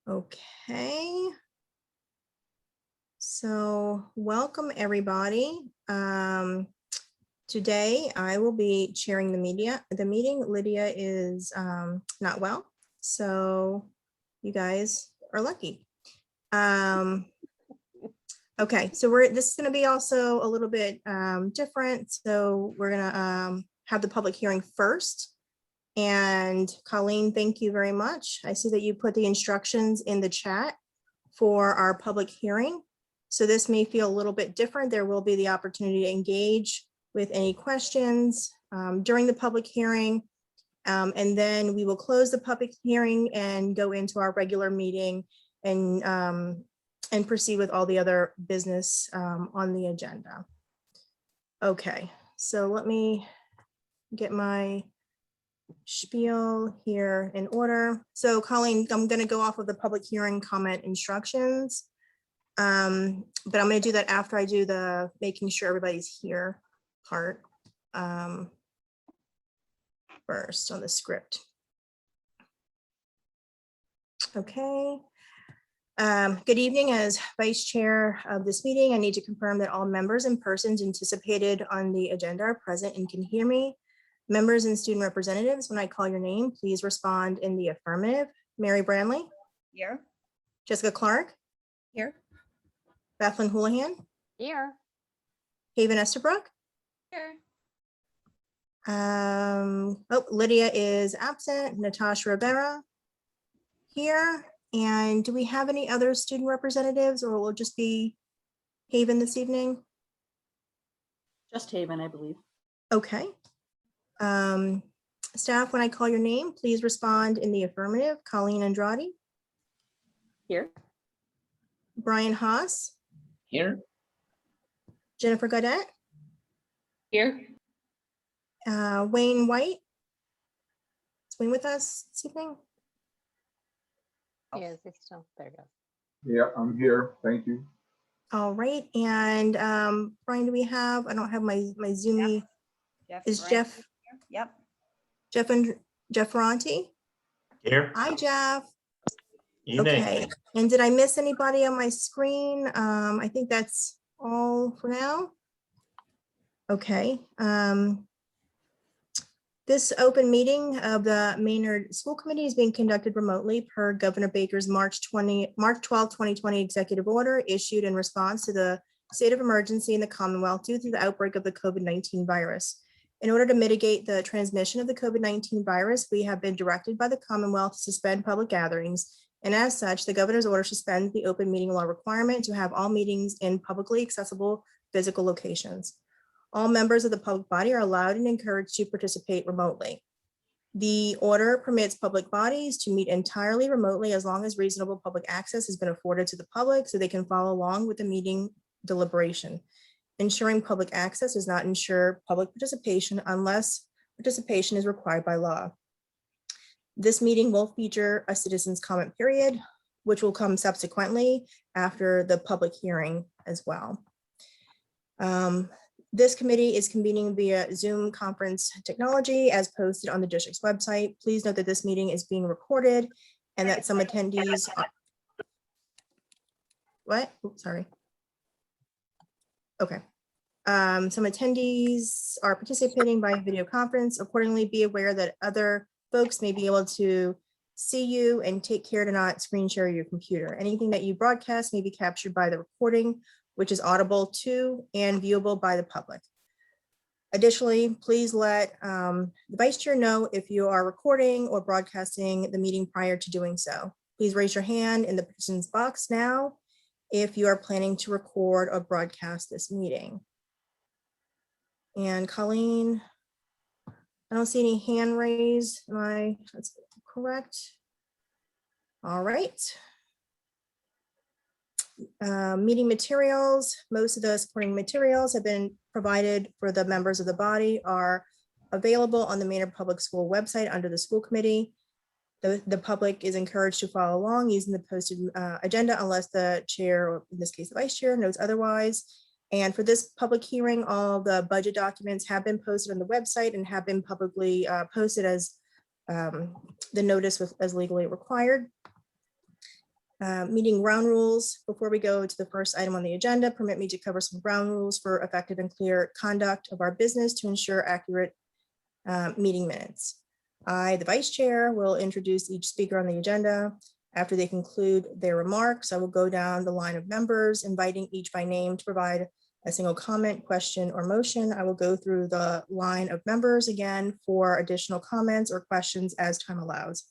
Okay. So welcome everybody. Today I will be chairing the meeting. Lydia is not well, so you guys are lucky. Okay, so this is going to be also a little bit different. So we're going to have the public hearing first. And Colleen, thank you very much. I see that you put the instructions in the chat for our public hearing. So this may feel a little bit different. There will be the opportunity to engage with any questions during the public hearing. And then we will close the public hearing and go into our regular meeting and proceed with all the other business on the agenda. Okay, so let me get my spiel here in order. So Colleen, I'm going to go off of the public hearing comment instructions, but I'm going to do that after I do the making sure everybody's here part first on the script. Okay. Good evening. As vice chair of this meeting, I need to confirm that all members and persons anticipated on the agenda are present and can hear me. Members and student representatives, when I call your name, please respond in the affirmative. Mary Branley? Here. Jessica Clark? Here. Bethlyn Houlihan? Here. Haven Estabrook? Here. Lydia is absent. Natasha Rivera? Here. And do we have any other student representatives, or will it just be Haven this evening? Just Haven, I believe. Okay. Staff, when I call your name, please respond in the affirmative. Colleen Andrade? Here. Brian Haas? Here. Jennifer Gaudette? Here. Wayne White? Is Wayne with us this evening? Yes, it's still there. Goes. Yeah, I'm here. Thank you. All right. And Brian, do we have, I don't have my Zoomy. Jeff. Is Frank Jeff? Yep. Jeff Ferranti? Here. Hi, Jeff. Evening. Okay. And did I miss anybody on my screen? I think that's all for now. Okay. This open meeting of the Maynard School Committee is being conducted remotely per Governor Baker's March 12, 2020 executive order issued in response to the state of emergency in the Commonwealth due to the outbreak of the COVID-19 virus. In order to mitigate the transmission of the COVID-19 virus, we have been directed by the Commonwealth to suspend public gatherings. And as such, the governor's order suspends the open meeting law requirement to have all meetings in publicly accessible physical locations. All members of the public body are allowed and encouraged to participate remotely. The order permits public bodies to meet entirely remotely as long as reasonable public access has been afforded to the public so they can follow along with the meeting deliberation. Ensuring public access does not ensure public participation unless participation is required by law. This meeting will feature a citizens' comment period, which will come subsequently after the public hearing as well. This committee is convening via Zoom conference technology as posted on the district's website. Please note that this meeting is being recorded and that some attendees are... What? Oops, sorry. Okay. Some attendees are participating by video conference. Accordingly, be aware that other folks may be able to see you, and take care to not screen share your computer. Anything that you broadcast may be captured by the recording, which is audible to and viewable by the public. Additionally, please let the vice chair know if you are recording or broadcasting the meeting prior to doing so. Please raise your hand in the participants box now if you are planning to record or broadcast this meeting. And Colleen, I don't see any hand raised. That's correct? All right. Meeting materials. Most of the supporting materials have been provided for the members of the body, are available on the Maynard Public School website under the school committee. The public is encouraged to follow along using the posted agenda unless the chair, or in this case, the vice chair, knows otherwise. And for this public hearing, all the budget documents have been posted on the website and have been publicly posted as the notice was as legally required. Meeting ground rules. Before we go to the first item on the agenda, permit me to cover some ground rules for effective and clear conduct of our business to ensure accurate meeting minutes. I, the vice chair, will introduce each speaker on the agenda. After they conclude their remarks, I will go down the line of members, inviting each by name to provide a single comment, question, or motion. I will go through the line of members again for additional comments or questions as time allows.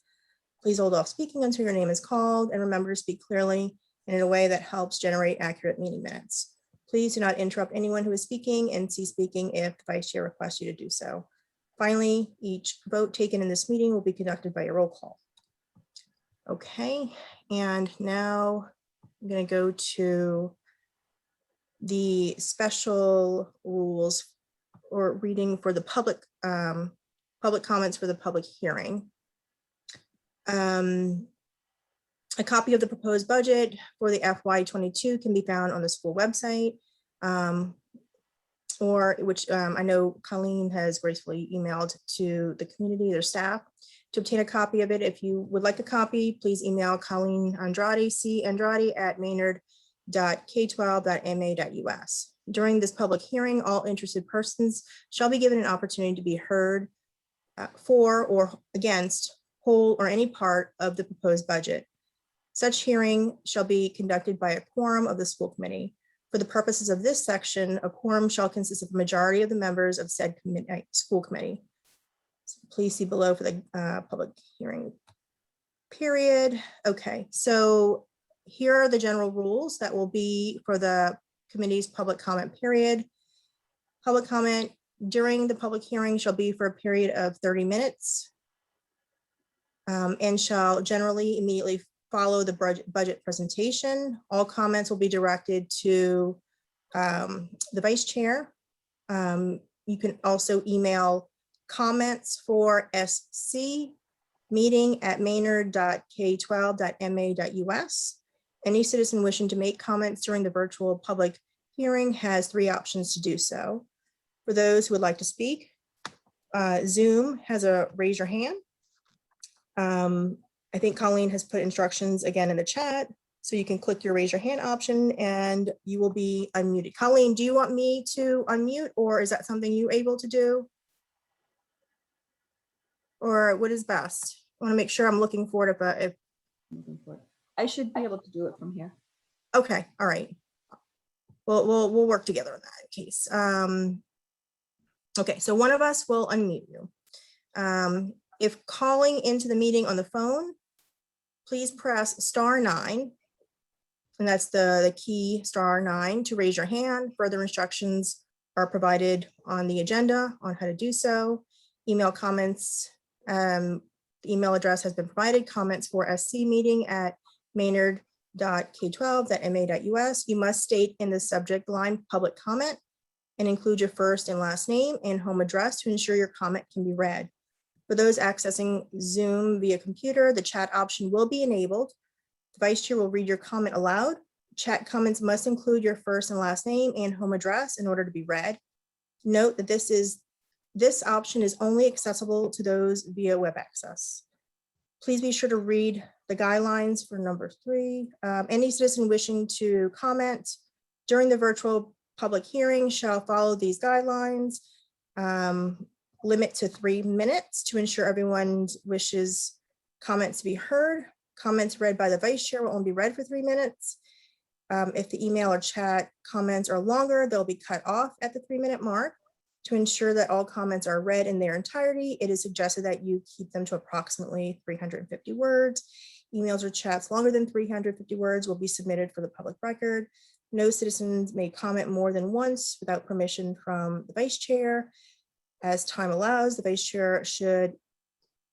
Please hold off speaking until your name is called, and remember to speak clearly and in a way that helps generate accurate meeting minutes. Please do not interrupt anyone who is speaking and cease speaking if the vice chair requests you to do so. Finally, each vote taken in this meeting will be conducted by a roll call. Okay, and now I'm going to go to the special rules or reading for the public comments for the public hearing. A copy of the proposed budget for the FY22 can be found on the school website, or which I know Colleen has gracefully emailed to the community, their staff. To obtain a copy of it, if you would like a copy, please email Colleen Andrade, candrade@maynard.k12.ma.us. During this public hearing, all interested persons shall be given an opportunity to be heard for or against whole or any part of the proposed budget. Such hearing shall be conducted by a quorum of the school committee. For the purposes of this section, a quorum shall consist of a majority of the members of said school committee. So please see below for the public hearing period. Okay, so here are the general rules that will be for the committee's public comment period. Public comment during the public hearing shall be for a period of 30 minutes and shall generally immediately follow the budget presentation. All comments will be directed to the vice chair. You can also email comments for SC meeting@maynard.k12.ma.us. Any citizen wishing to make comments during the virtual public hearing has 3 options to do so. For those who would like to speak, Zoom has a raise your hand. I think Colleen has put instructions again in the chat, so you can click your raise your hand option and you will be unmuted. Colleen, do you want me to unmute, or is that something you're able to do? Or what is best? I want to make sure I'm looking for it if I should be able to do it from here. okay, all right. Well, we'll work together on that case. Okay, so one of us will unmute you. If calling into the meeting on the phone, please press *9, and that's the key *9 to raise your hand. Further instructions are provided on the agenda on how to do so. Email comments, the email address has been provided, comments for SC meeting at maynard.k12.ma.us. You must state in the subject line public comment and include your first and last name and home address to ensure your comment can be read. For those accessing Zoom via computer, the chat option will be enabled. The vice chair will read your comment aloud. Chat comments must include your first and last name and home address in order to be read. Note that this option is only accessible to those via web access. Please be sure to read the guidelines for number 3. Any citizen wishing to comment during the virtual public hearing shall follow these guidelines. Limit to 3 minutes to ensure everyone wishes comments to be heard. Comments read by the vice chair will only be read for 3 minutes. If the email or chat comments are longer, they'll be cut off at the 3-minute mark. To ensure that all comments are read in their entirety, it is suggested that you keep them to approximately 350 words. Emails or chats longer than 350 words will be submitted for the public record. No citizens may comment more than once without permission from the vice chair. As time allows, the vice chair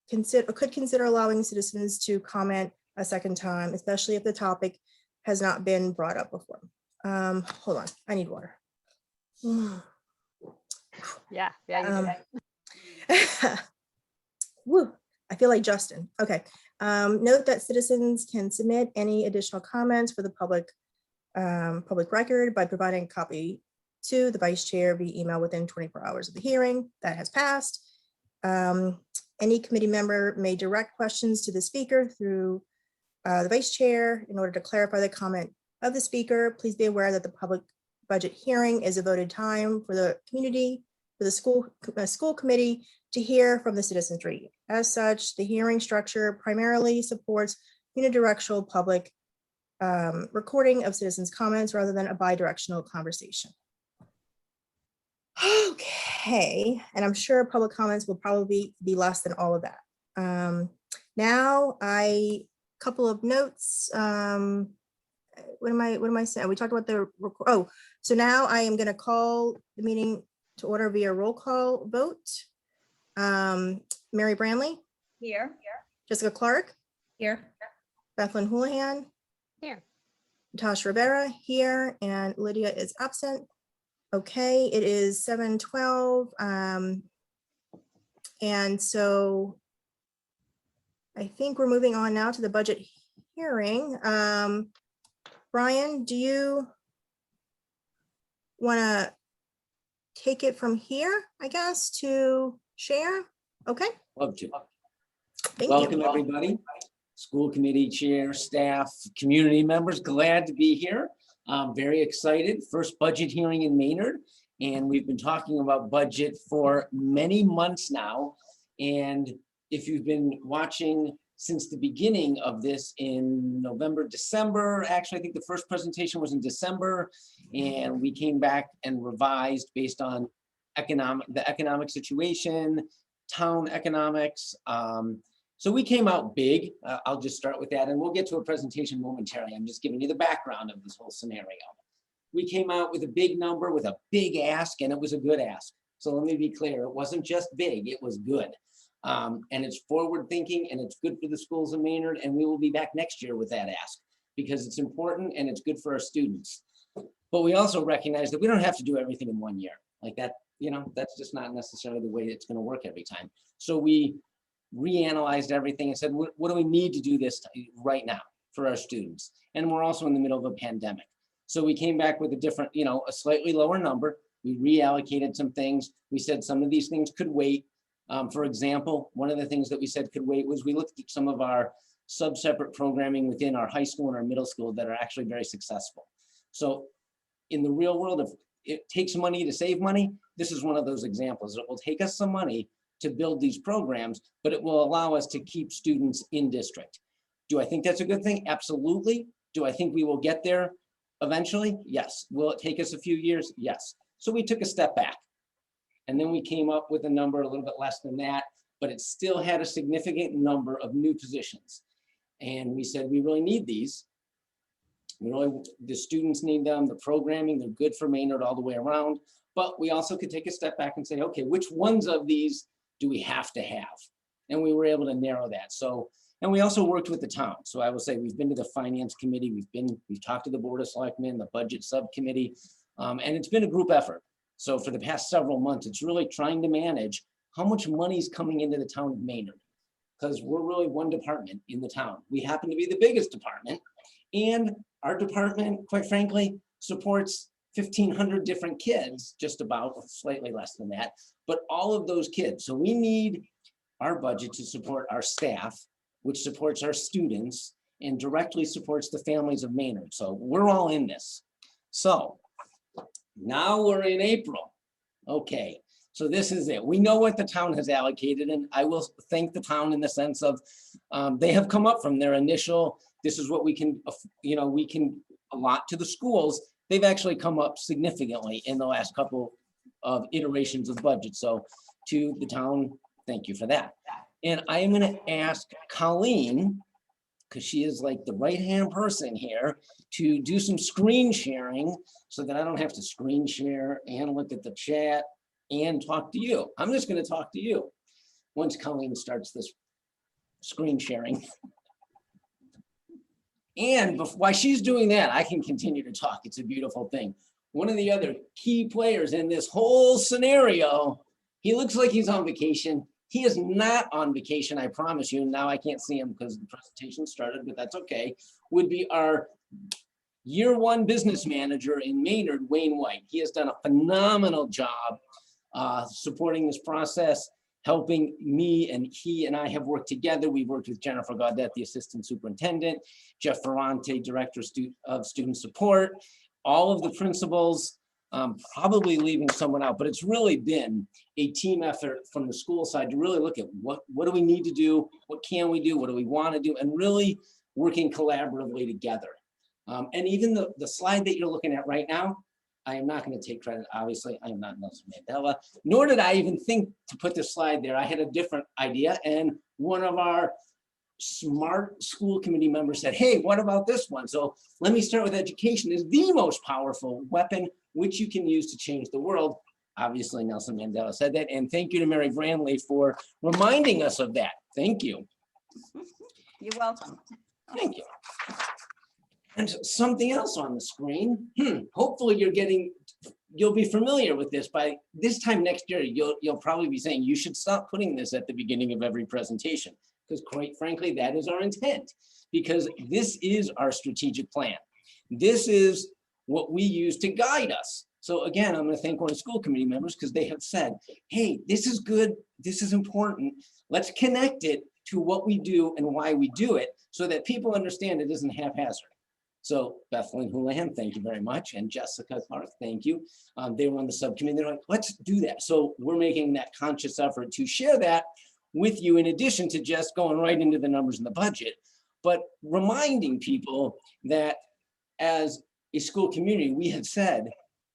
could consider allowing citizens to comment a second time, especially if the topic has not been brought up before. Hold on, I need water. Yeah, you do. Woo, I feel like Justin. Okay. Note that citizens can submit any additional comments for the public record by providing a copy to the vice chair via email within 24 hours of the hearing. That has passed. Any committee member may direct questions to the speaker through the vice chair, in order to clarify the comment of the speaker, please be aware that the public budget hearing is a voted time for the community, for the school committee to hear from the citizenry. As such, the hearing structure primarily supports unidirectional public recording of citizens' comments rather than a bi-directional conversation. Okay, and I'm sure public comments will probably be less than all of that. Now, couple of notes. What am I saying? We talked about so now I am going to call the meeting to order via roll call vote. Mary Branley, Here. Jessica Clark, Here. Bethlyn Houlihan, Here. Natasha Rivera here, and Lydia is absent. Okay, it is 7:12. And so I think we're moving on now to the budget hearing. Brian, do you want to take it from here, I guess, to share? Okay, Love to. thank Welcome, you. everybody. School committee chair, staff, community members, glad to be here. I'm very excited. First budget hearing in Maynard. And we've been talking about budget for many months now. And if you've been watching since the beginning of this in November, December, actually, I think the first presentation was in December, and we came back and revised based on the economic situation, town economics. So we came out big. I'll just start with that, and we'll get to a presentation momentarily. I'm just giving you the background of this whole scenario. We came out with a big number, with a big ask, and it was a good ask. So let me be clear, it wasn't just big, it was good. And it's forward thinking, and it's good for the schools in Maynard, and we will be back next year with that ask because it's important and it's good for our students. But we also recognize that we don't have to do everything in 1 year like that. That's just not necessarily the way it's going to work every time. So we reanalyzed everything and said, what do we need to do this right now for our students? And we're also in the middle of a pandemic. So we came back with a different, a slightly lower number. We reallocated some things. We said some of these things could wait. For example, one of the things that we said could wait was we looked at some of our sub-separate programming within our high school and our middle school that are actually very successful. So in the real world, if it takes money to save money, this is one of those examples. It will take us some money to build these programs, but it will allow us to keep students in district. Do I think that's a good thing? Absolutely. Do I think we will get there eventually? Yes. Will it take us a few years? Yes. So we took a step back. And then we came up with a number a little bit less than that, but it still had a significant number of new positions. And we said, we really need these. The students need them, the programming, they're good for Maynard all the way around. But we also could take a step back and say, okay, which ones of these do we have to have? And we were able to narrow that. So, and we also worked with the town. So I will say we've been to the finance committee, we've talked to the board of selectmen, the budget subcommittee, and it's been a group effort. So for the past several months, it's really trying to manage how much money is coming into the town of Maynard, because we're really one department in the town. We happen to be the biggest department, and our department, quite frankly, supports 1,500 different kids, just about, slightly less than that, but all of those kids. So we need our budget to support our staff, which supports our students and directly supports the families of Maynard. So we're all in this. So now we're in April. Okay, so this is it. We know what the town has allocated, and I will thank the town in the sense of they have come up from their initial, this is what we can, we can allot to the schools. They've actually come up significantly in the last couple of iterations of budget. So to the town, thank you for that. And I am going to ask Colleen, because she is like the right-hand person here, to do some screen sharing so that I don't have to screen share and look at the chat and talk to you. I'm just going to talk to you once Colleen starts this screen sharing. And while she's doing that, I can continue to talk. It's a beautiful thing. One of the other key players in this whole scenario, he looks like he's on vacation. He is not on vacation, I promise you. Now I can't see him because the presentation started, but that's okay. Would be our year one business manager in Maynard, Wayne White. He has done a phenomenal job supporting this process. helping me, and he and I have worked together. We've worked with Jennifer Gaudette, the assistant superintendent, Jeff Ferrante, director of student support, all of the principals, probably leaving someone out, but it's really been a team effort from the school side to really look at what do we need to do, what can we do, what do we want to do, and really working collaboratively together. And even the slide that you're looking at right now, I am not going to take credit, obviously. I am not Nelson Mandela, nor did I even think to put this slide there. I had a different idea, and one of our smart school committee members said, hey, what about this one? So let me start with education is the most powerful weapon which you can use to change the world. Obviously, Nelson Mandela said that, and thank you to Mary Brandley for reminding us of that. Thank you. You're welcome. Thank you. And something else on the screen. Hopefully you'll be familiar with this. By this time next year, you'll probably be saying you should stop putting this at the beginning of every presentation, because quite frankly, that is our intent, because this is our strategic plan. This is what we use to guide us. So again, I'm going to thank one of the school committee members because they have said, hey, this is good, this is important. Let's connect it to what we do and why we do it so that people understand it isn't haphazard. So Bethlehem Houlihan, thank you very much. And Jessica Clark, thank you. They were on the subcommittee. They're like, let's do that. So we're making that conscious effort to share that with you, in addition to just going right into the numbers in the budget, but reminding people that as a school community, we have said,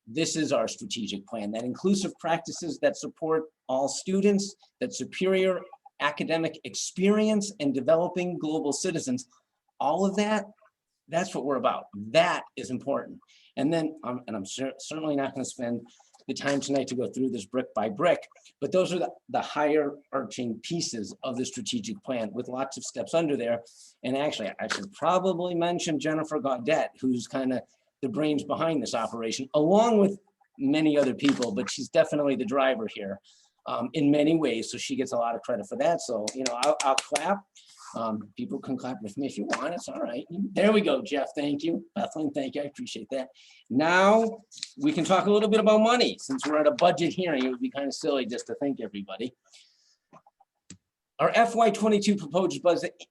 this is our strategic plan, that inclusive practices that support all students, that superior academic experience and developing global citizens, all of that, that's what we're about. That is important. And then, and I'm certainly not going to spend the time tonight to go through this brick by brick, but those are the higher arching pieces of the strategic plan with lots of steps under there. And actually, I should probably mention Jennifer Gaudette, who's kind of the brains behind this operation, along with many other people, but she's definitely the driver here in many ways. So she gets a lot of credit for that. So, you know, I'll clap. People can clap with me if you want, it's all right. There we go, Jeff, thank you. Bethlehem, thank you, I appreciate that. Now, we can talk a little bit about money. Since we're at a budget hearing, it would be kind of silly just to thank everybody. Our FY22 proposed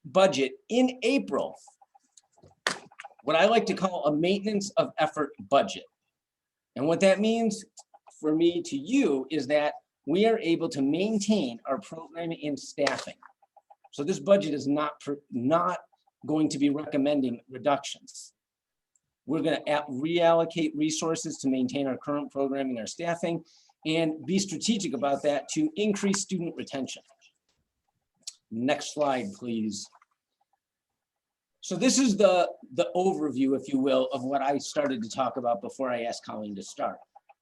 budget in April, what I like to call a maintenance of effort budget. And what that means for me to you is that we are able to maintain our programming and staffing. So this budget is not going to be recommending reductions. We're going to reallocate resources to maintain our current programming, our staffing, and be strategic about that to increase student retention. Next slide, please. So this is the overview, if you will, of what I started to talk about before I asked Colleen to start.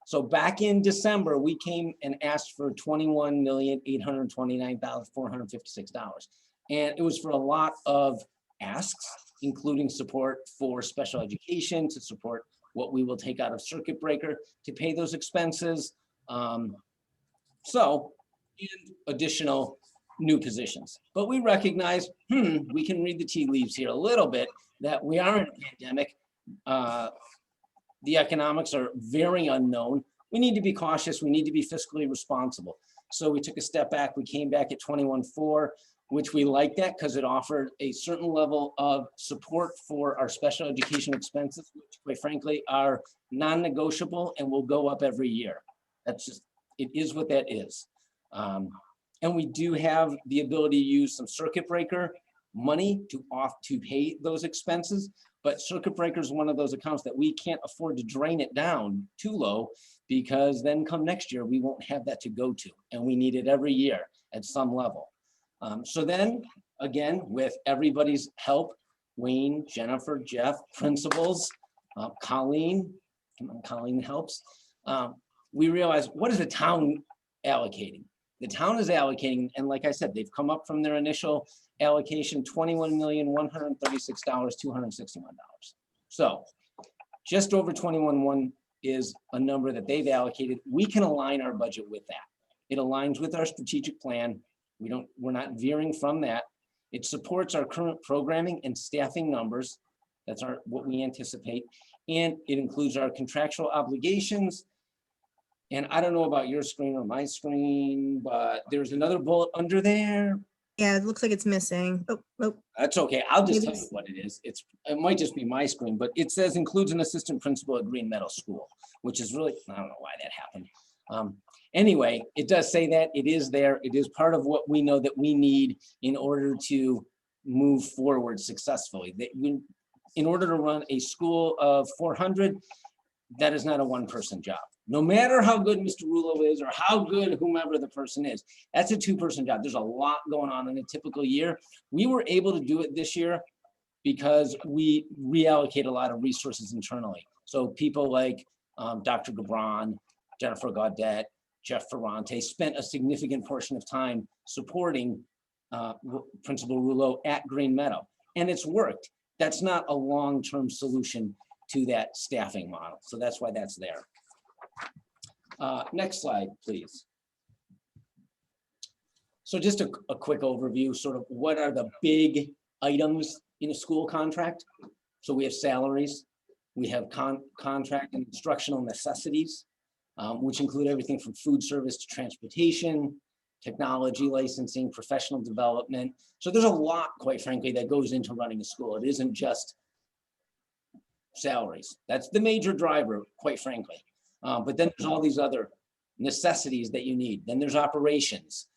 So back in December, we came and asked for $21,829,456. And it was for a lot of asks, including support for special education, to support what we will take out of circuit breaker, to pay those expenses. And additional new positions. But we recognize, we can read the tea leaves here a little bit, that we are in a pandemic. The economics are very unknown. We need to be cautious. We need to be fiscally responsible. So we took a step back. We came back at 21.4, which we liked that because it offered a certain level of support for our special education expenses, which quite frankly are non-negotiable and will go up every year. That's just, it is what that is. And we do have the ability to use some circuit breaker money to pay those expenses. But circuit breaker is one of those accounts that we can't afford to drain it down too low, because then come next year, we won't have that to go to. And we need it every year at some level. So then, again, with everybody's help, Wayne, Jennifer, Jeff, principals, Colleen, Colleen helps, we realize, what is the town allocating? The town is allocating, and like I said, they've come up from their initial allocation, $21,136,261. So just over 21.1 is a number that they've allocated. We can align our budget with that. It aligns with our strategic plan. We're not veering from that. It supports our current programming and staffing numbers. That's what we anticipate. And it includes our contractual obligations. And I don't know about your screen or my screen, but there's another bullet under there. Yeah, it looks like it's missing. Oh, oh, That's okay. I'll just Maybe tell you it's- what it is. It might just be my screen, but it says includes an assistant principal at Green Meadow School, which is really, I don't know why that happened. Anyway, it does say that it is there. It is part of what we know that we need in order to move forward successfully. In order to run a school of 400, that is not a one-person job. No matter how good Mr. Rulo is or how good whomever the person is, that's a two-person job. There's a lot going on in a typical year. We were able to do it this year because we reallocate a lot of resources internally. So people like Dr. Gabron, Jennifer Gaudet, Jeff Ferrante spent a significant portion of time supporting Principal Rulo at Green Meadow, and it's worked. That's not a long-term solution to that staffing model. So that's why that's there. Next slide, please. So just a quick overview, sort of what are the big items in a school contract? So we have salaries, we have contract and instructional necessities, which include everything from food service to transportation, technology licensing, professional development. So there's a lot, quite frankly, that goes into running a school. It isn't just salaries. That's the major driver, quite frankly. But then there's all these other necessities that you need. Then there's operations,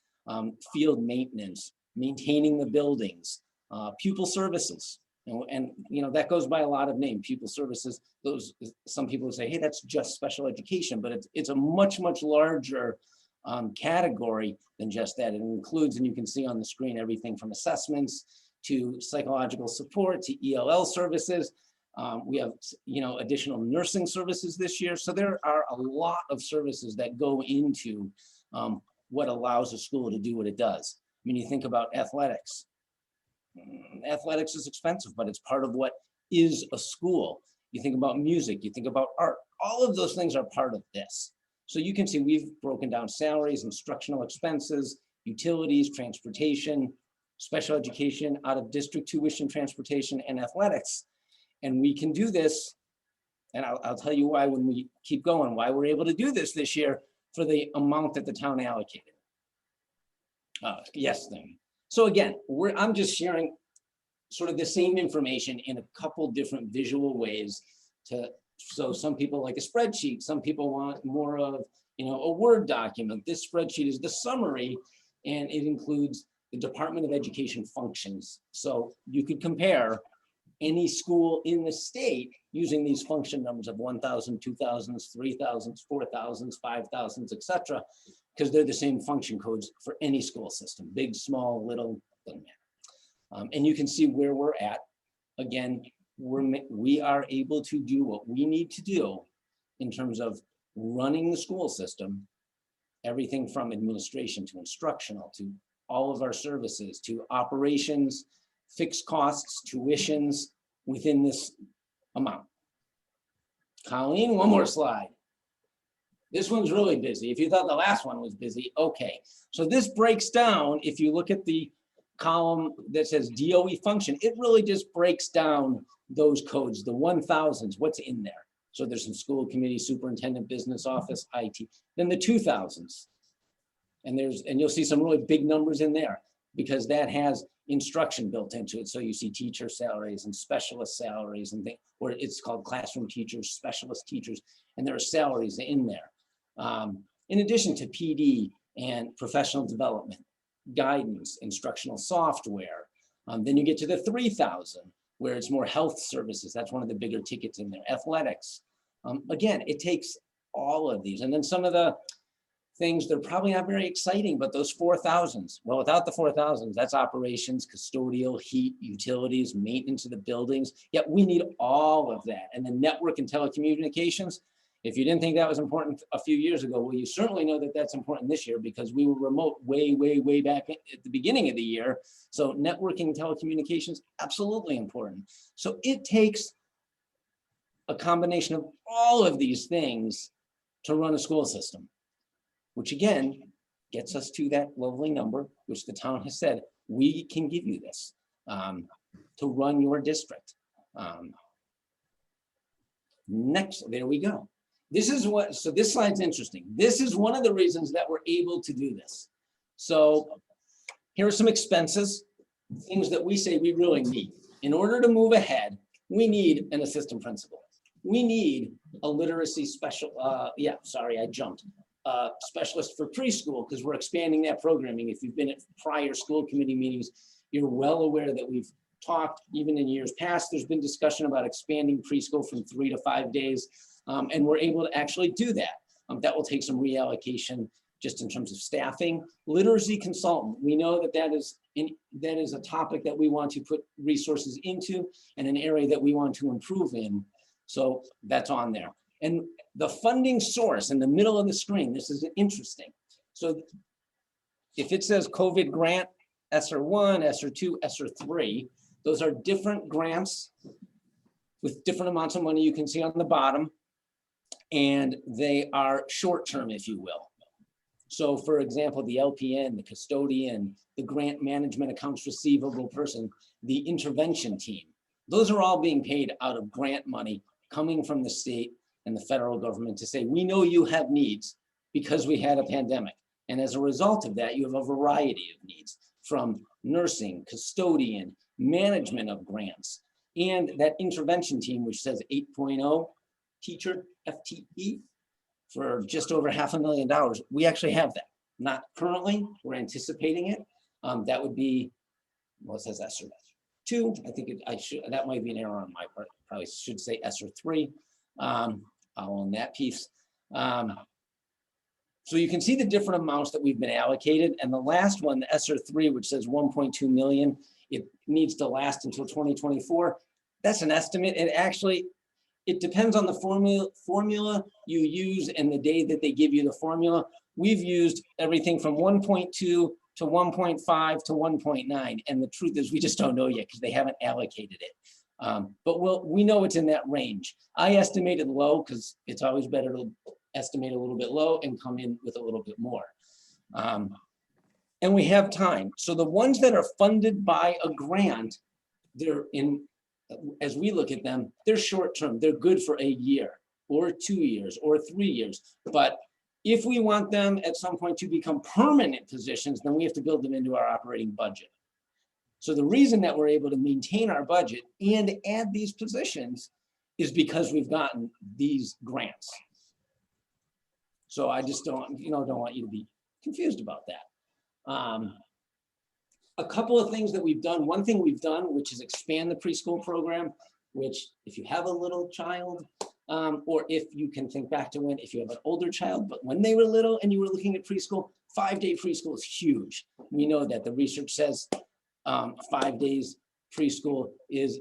field maintenance, maintaining the buildings, pupil services. And you know, that goes by a lot of names, pupil services. Those, some people say, hey, that's just special education, but it's a much, much larger category than just that. It includes, and you can see on the screen, everything from assessments to psychological support to ELL services. We have, you know, additional nursing services this year. So there are a lot of services that go into what allows a school to do what it does. I mean, you think about athletics. Athletics is expensive, but it's part of what is a school. You think about music, you think about art. All of those things are part of this. So you can see we've broken down salaries, instructional expenses, utilities, transportation, special education, out of district tuition, transportation, and athletics. And we can do this, and I'll tell you why when we keep going, why we're able to do this year for the amount that the town allocated. Yes, thing. So again, I'm just sharing sort of the same information in a couple different visual ways so some people like a spreadsheet, some people want more of, you know, a Word document. This spreadsheet is the summary, and it includes the Department of Education functions. So you could compare any school in the state using these function numbers of 1,000, 2,000s, 3,000s, 4,000s, 5,000s, etc., because they're the same function codes for any school system, big, small, little, doesn't matter. And you can see where we're at. Again, we are able to do what we need to do in terms of running the school system, everything from administration to instructional to all of our services to operations, fixed costs, tuitions within this amount. Colleen, one more slide. This one's really busy. If you thought the last one was busy, okay. So this breaks down, if you look at the column that says DOE function, it really just breaks down those codes, the 1,000s, what's in there. So there's some school committee, superintendent, business office, IT, then the 2,000s. And you'll see some really big numbers in there because that has instruction built into it. So you see teacher salaries and specialist salaries and things, or it's called classroom teachers, specialist teachers, and there are salaries in there. In addition to PD and professional development, guidance, instructional software. Then you get to the 3,000, where it's more health services. That's one of the bigger tickets in there. Athletics. Again, it takes all of these. And then some of the things, they're probably not very exciting, but those 4,000s, well, without the 4,000s, that's operations, custodial, heat, utilities, maintenance of the buildings. Yet we need all of that. And then network and telecommunications. If you didn't think that was important a few years ago, well, you certainly know that that's important this year because we were remote way, way, way back at the beginning of the year. So networking, telecommunications, absolutely important. So it takes a combination of all of these things to run a school system, which again, gets us to that lovely number, which the town has said, we can give you this to run your district. Next, there we go. this is what, so this slide's interesting. This is one of the reasons that we're able to do this. So here are some expenses, things that we say we really need. In order to move ahead, we need an assistant principal. We need a literacy special, specialist for preschool, because we're expanding that programming. If you've been at prior school committee meetings, you're well aware that we've talked, even in years past, there's been discussion about expanding preschool from 3 to 5 days. And we're able to actually do that. That will take some reallocation just in terms of staffing. Literacy consultant, we know that that is a topic that we want to put resources into and an area that we want to improve in. So that's on there. And the funding source in the middle of the screen, this is interesting. So if it says COVID grant, ESSER 1, ESSER 2, ESSER 3, those are different grants with different amounts of money you can see on the bottom. And they are short-term, if you will. So for example, the LPN, the custodian, the grant management accounts receivable person, the intervention team, those are all being paid out of grant money coming from the state and the federal government to say, we know you have needs because we had a pandemic. And as a result of that, you have a variety of needs, from nursing, custodian, management of grants, and that intervention team, which says 8.0 teacher FTE for just over $500,000. We actually have that. Not currently, we're anticipating it. That would be, what says ESSER 2? I think that might be an error on my part. Probably should say ESSER 3. I'll own that piece. So you can see the different amounts that we've been allocated. And the last one, the ESSER 3, which says 1.2 million, it needs to last until 2024. That's an estimate. It depends on the formula you use and the day that they give you the formula. We've used everything from 1.2 to 1.5 to 1.9. And the truth is we just don't know yet because they haven't allocated it. But we know it's in that range. I estimated low because it's always better to estimate a little bit low and come in with a little bit more. And we have time. So the ones that are funded by a grant, as we look at them, they're short-term. They're good for a year or 2 years or 3 years. But if we want them at some point to become permanent positions, then we have to build them into our operating budget. So the reason that we're able to maintain our budget and add these positions is because we've gotten these grants. So I just don't want you to be confused about that. A couple of things that we've done. One thing we've done, which is expand the preschool program, which if you have a little child, or if you can think back to if you have an older child, but when they were little and you were looking at preschool, 5-day preschool is huge. We know that the research says 5 days preschool is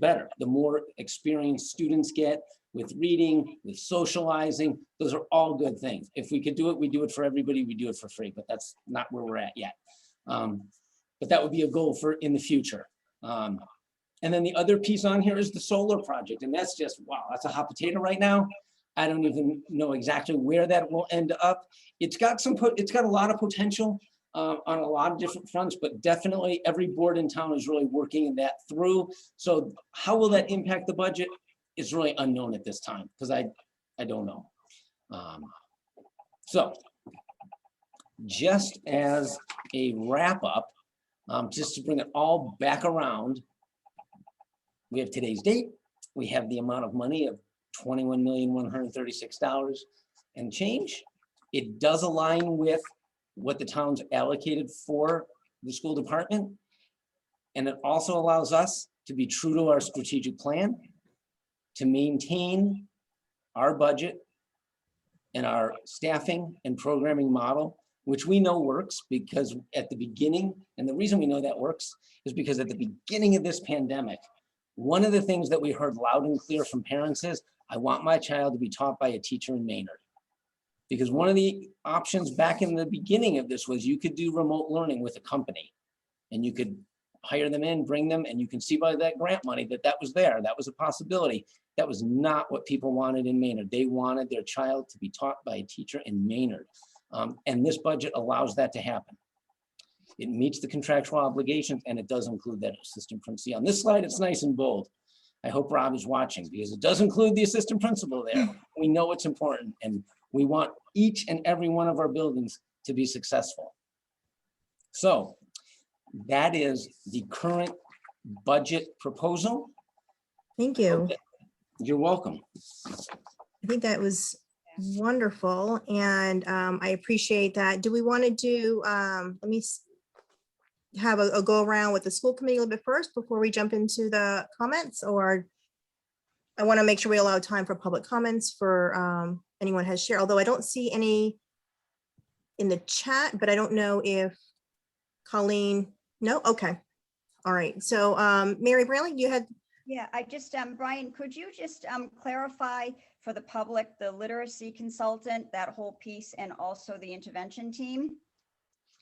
better. The more experienced students get with reading, with socializing, those are all good things. If we could do it, we do it for everybody, we do it for free, but that's not where we're at yet. But that would be a goal for in the future. And then the other piece on here is the solar project. And that's just, wow, that's a hot potato right now. I don't even know exactly where that will end up. It's got a lot of potential on a lot of different fronts, but definitely every board in town is really working that through. So how will that impact the budget? It's really unknown at this time because I don't know. So just as a wrap up, just to bring it all back around, we have today's date. We have the amount of money of $21,136 and change. It does align with what the town's allocated for the school department. And it also allows us to be true to our strategic plan, to maintain our budget and our staffing and programming model, which we know works because at the beginning, and the reason we know that works is because at the beginning of this pandemic, one of the things that we heard loud and clear from parents is, I want my child to be taught by a teacher in Maynard. Because one of the options back in the beginning of this was you could do remote learning with a company and you could hire them in, bring them, and you can see by that grant money that was there. That was a possibility. That was not what people wanted in Maynard. They wanted their child to be taught by a teacher in Maynard. And this budget allows that to happen. It meets the contractual obligations and it does include that assistant principal. On this slide, it's nice and bold. I hope Rob is watching because it does include the assistant principal there. We know it's important and we want each and every one of our buildings to be successful. So that is the current budget proposal. Thank you. Okay. You're welcome. I think that was wonderful, and I appreciate that. Do we want to do, let me have a go around with the school committee a little bit first before we jump into the comments, or I want to make sure we allow time for public comments for anyone has shared, although I don't see any in the chat, but I don't know if Colleen, no, okay. All right, so Mary Branley, you had, Yeah, I just, Brian, could you just clarify for the public, the literacy consultant, that whole piece, and also the intervention team?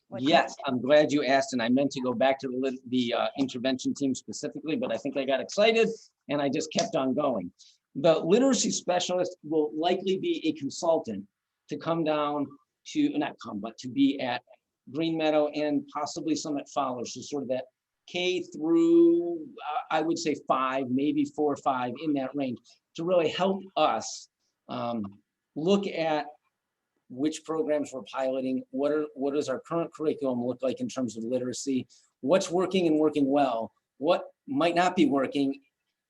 What's that? Yes, I'm glad you asked, and I meant to go back to the intervention team specifically, but I think I got excited and I just kept on going. The literacy specialist will likely be a consultant to come down to, not come, but to be at Green Meadow and possibly some at Fowler, so sort of that K through, I would say 5, maybe 4 or 5 in that range, to really help us look at which programs we're piloting, what does our current curriculum look like in terms of literacy, what's working and working well, what might not be working,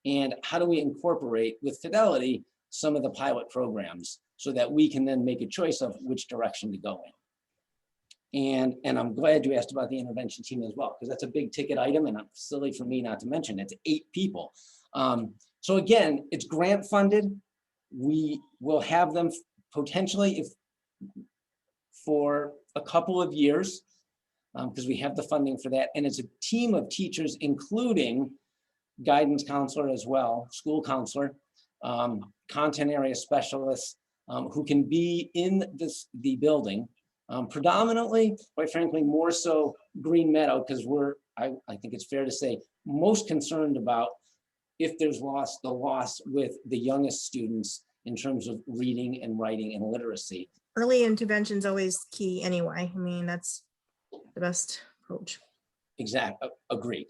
and how do we incorporate with fidelity some of the pilot programs so that we can then make a choice of which direction to go in. And I'm glad you asked about the intervention team as well, because that's a big ticket item and it's silly for me not to mention, it's 8 people. So again, it's grant funded. We will have them potentially if for a couple of years, because we have the funding for that. And it's a team of teachers, including guidance counselor as well, school counselor, content area specialists, who can be in the building. Predominantly, quite frankly, more so Green Meadow, because I think it's fair to say, most concerned about if there's the loss with the youngest students in terms of reading and writing and literacy. early intervention is always key anyway. I mean, that's the best approach. Exactly, agreed.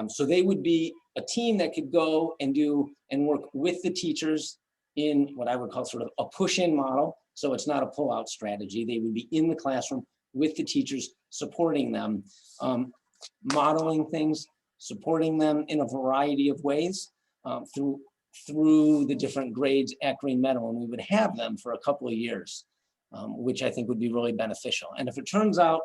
So they would be a team that could go and do and work with the teachers in what I would call sort of a push-in model. So it's not a pull-out strategy. They would be in the classroom with the teachers, supporting them, modeling things, supporting them in a variety of ways through the different grades at Green Meadow. And we would have them for a couple of years, which I think would be really beneficial. And if it turns out,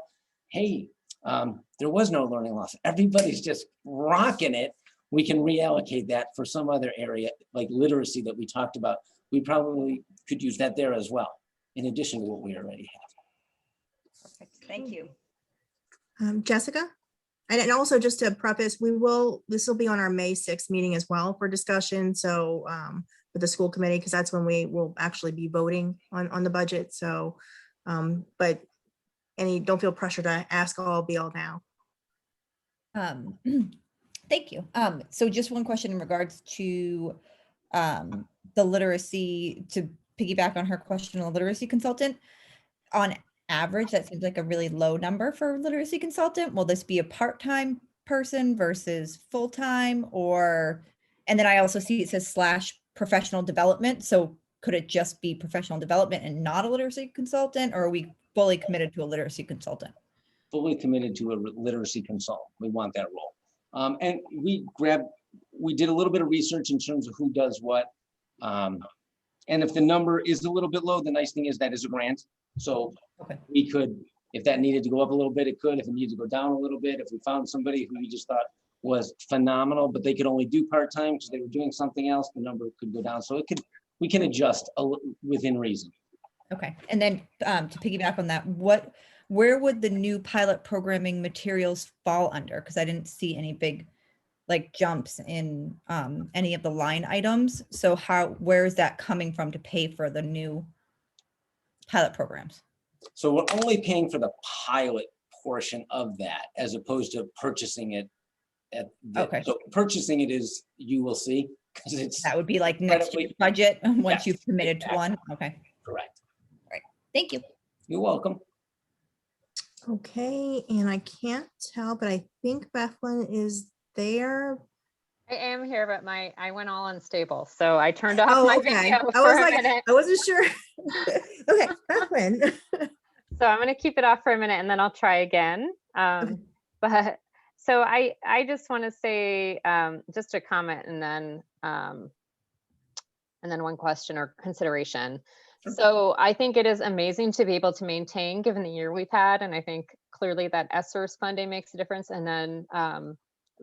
hey, there was no learning loss, everybody's just rocking it, we can reallocate that for some other area like literacy that we talked about. We probably could use that there as well, in addition to what we already have. Perfect. Thank you. Jessica? And also just to preface, this will be on our May 6th meeting as well for discussion. So with the school committee, because that's when we will actually be voting on the budget. So, but don't feel pressure to ask all, be all now. Thank you. So just one question in regards to the literacy, to piggyback on her question on the literacy consultant. On average, that seems like a really low number for a literacy consultant. Will this be a part-time person versus full-time, or, and then I also see it says / professional development. So could it just be professional development and not a literacy consultant, or are we fully committed to a literacy consultant? Fully committed to a literacy consultant. We want that role. And we did a little bit of research in terms of who does what. And if the number is a little bit low, the nice thing is that is a grant. So Okay. we could, if that needed to go up a little bit, it could. If it needed to go down a little bit, if we found somebody who we just thought was phenomenal, but they could only do part-time because they were doing something else, the number could go down. So we can adjust within reason. Okay. And then to piggyback on that, where would the new pilot programming materials fall under? Because I didn't see any big like jumps in any of the line items. So where is that coming from to pay for the new pilot programs? So we're only paying for the pilot portion of that as opposed to purchasing it Okay. So purchasing it is, you will see, because it's That would be like next year's budget once Yes, you've committed to exactly. one. Okay. correct. Thank you. You're welcome. Okay, and I can't tell, but I think Bethlyn is there. I am here, but I went all unstable, so I turned off Oh, my okay. video I for was a like, minute. I wasn't sure. Okay, Catherine. So I'm going to keep it off for a minute and then I'll try again. But so I just want to say just a comment and then one question or consideration. So I think it is amazing to be able to maintain given the year we've had. And I think clearly that ESSER's funding makes a difference. And then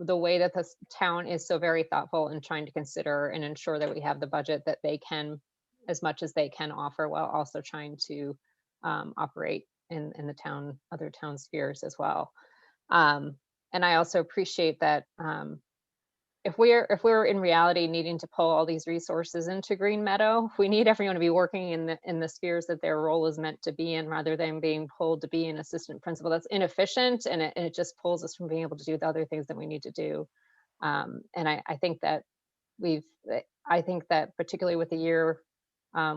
the way that this town is so very thoughtful in trying to consider and ensure that we have the budget that they can, as much as they can offer, while also trying to operate in the town, other town spheres as well. And I also appreciate that if we're in reality needing to pull all these resources into Green Meadow, we need everyone to be working in the spheres that their role is meant to be in, rather than being pulled to be an assistant principal. That's inefficient, and it just pulls us from being able to do the other things that we need to do. And I think that particularly with the year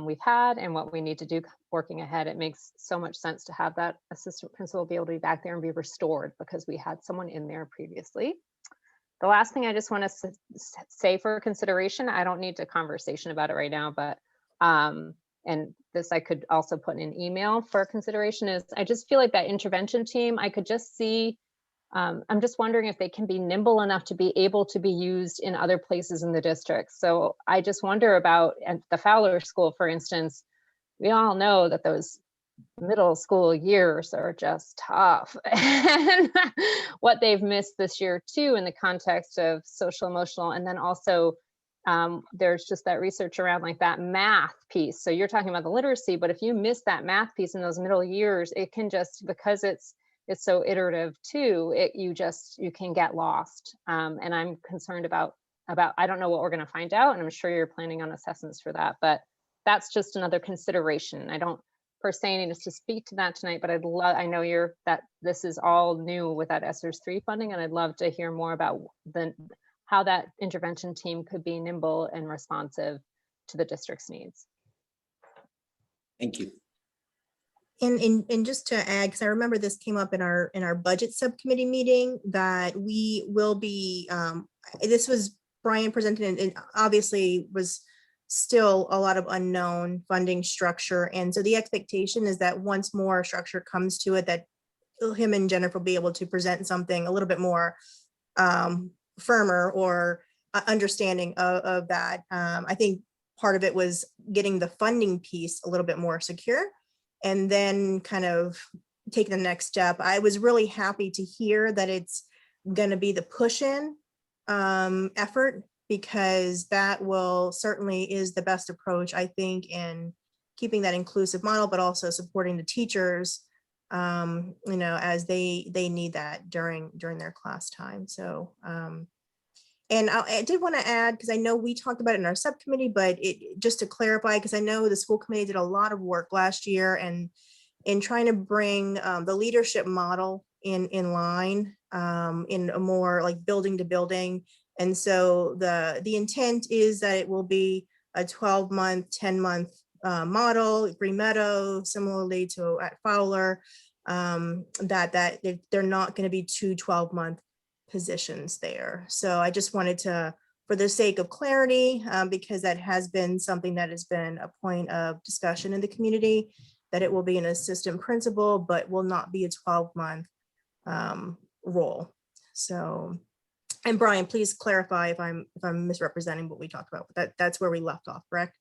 we've had and what we need to do working ahead, it makes so much sense to have that assistant principal be able to be back there and be restored, because we had someone in there previously. The last thing I just want to say for consideration, I don't need a conversation about it right now, but and this I could also put in an email for consideration, is I just feel like that intervention team, I could just see, I'm just wondering if they can be nimble enough to be able to be used in other places in the district. So I just wonder about at the Fowler School, for instance. We all know that those middle school years are just tough, and what they've missed this year too, in the context of social emotional, and then also there's just that research around like that math piece. So you're talking about the literacy, but if you miss that math piece in those middle years, it can just, because it's so iterative too, you can get lost. And I'm concerned about I don't know what we're going to find out, and I'm sure you're planning on assessments for that, but that's just another consideration. I don't per se need us to speak to that tonight, but I know that this is all new with that ESSERS 3 funding, and I'd love to hear more about how that intervention team could be nimble and responsive to the district's needs. Thank you. And just to add, because I remember this came up in our budget subcommittee meeting, that we will be, this was Brian presented, and obviously was still a lot of unknown funding structure. And so the expectation is that once more structure comes to it, that him and Jennifer will be able to present something a little bit more firmer or understanding of that. I think part of it was getting the funding piece a little bit more secure, and then kind of taking the next step. I was really happy to hear that it's going to be the push-in effort, because that will certainly is the best approach, I think, in keeping that inclusive model, but also supporting the teachers, as they need that during their class time. So, and I did want to add, because I know we talked about it in our subcommittee, but just to clarify, because I know the school committee did a lot of work last year and in trying to bring the leadership model in line, in a more like building to building. And so the intent is that it will be a 12-month, 10-month model, Green Meadow, similarly to at Fowler, that they're not going to be 2 12-month positions there. So I just wanted to, for the sake of clarity, because that has been something that has been a point of discussion in the community, that it will be an assistant principal, but will not be a 12-month role. So, and Brian, please clarify if I'm misrepresenting what we talked about, but that's where we left off, correct?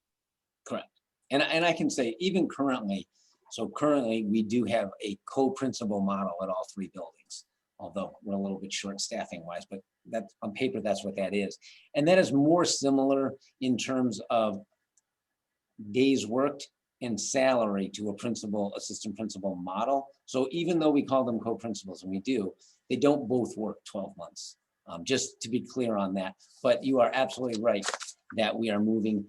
Correct. And I can say even currently, so currently we do have a co-principal model at all 3 buildings, although we're a little bit short staffing wise, but that on paper, that's what that is. And that is more similar in terms of days worked and salary to a principal, assistant principal model. So even though we call them co-principals, and we do, they don't both work 12 months. Just to be clear on that, but you are absolutely right that we are moving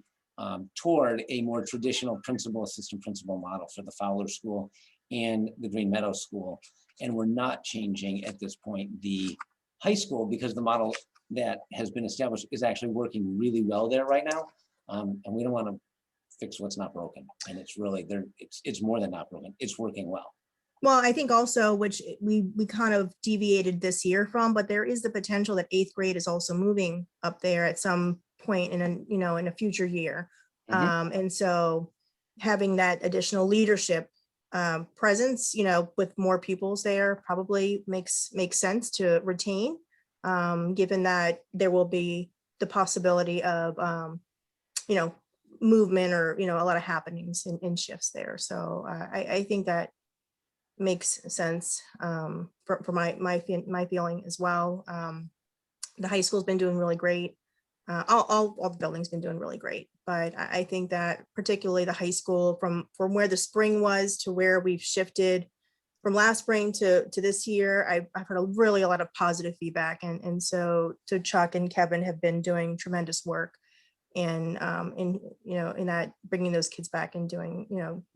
toward a more traditional principal assistant principal model for the Fowler School and the Green Meadow School. And we're not changing at this point the high school, because the model that has been established is actually working really well there right now. And we don't want to fix what's not broken. And it's really there. It's more than not broken. It's working well. Well, I think also, which we kind of deviated this year from, but there is the potential that 8th grade is also moving up there at some point in in a future year. Mhm. And so having that additional leadership presence, with more pupils there probably makes sense to retain, given that there will be the possibility of, movement or, a lot of happenings in shifts there. So I think that makes sense for my feeling as well. The high school's been doing really great. All the buildings been doing really great, but I think that particularly the high school, from where the spring was to where we've shifted from last spring to this year, I've heard a lot of positive feedback, and so Chuck and Kevin have been doing tremendous work and in that bringing those kids back and doing,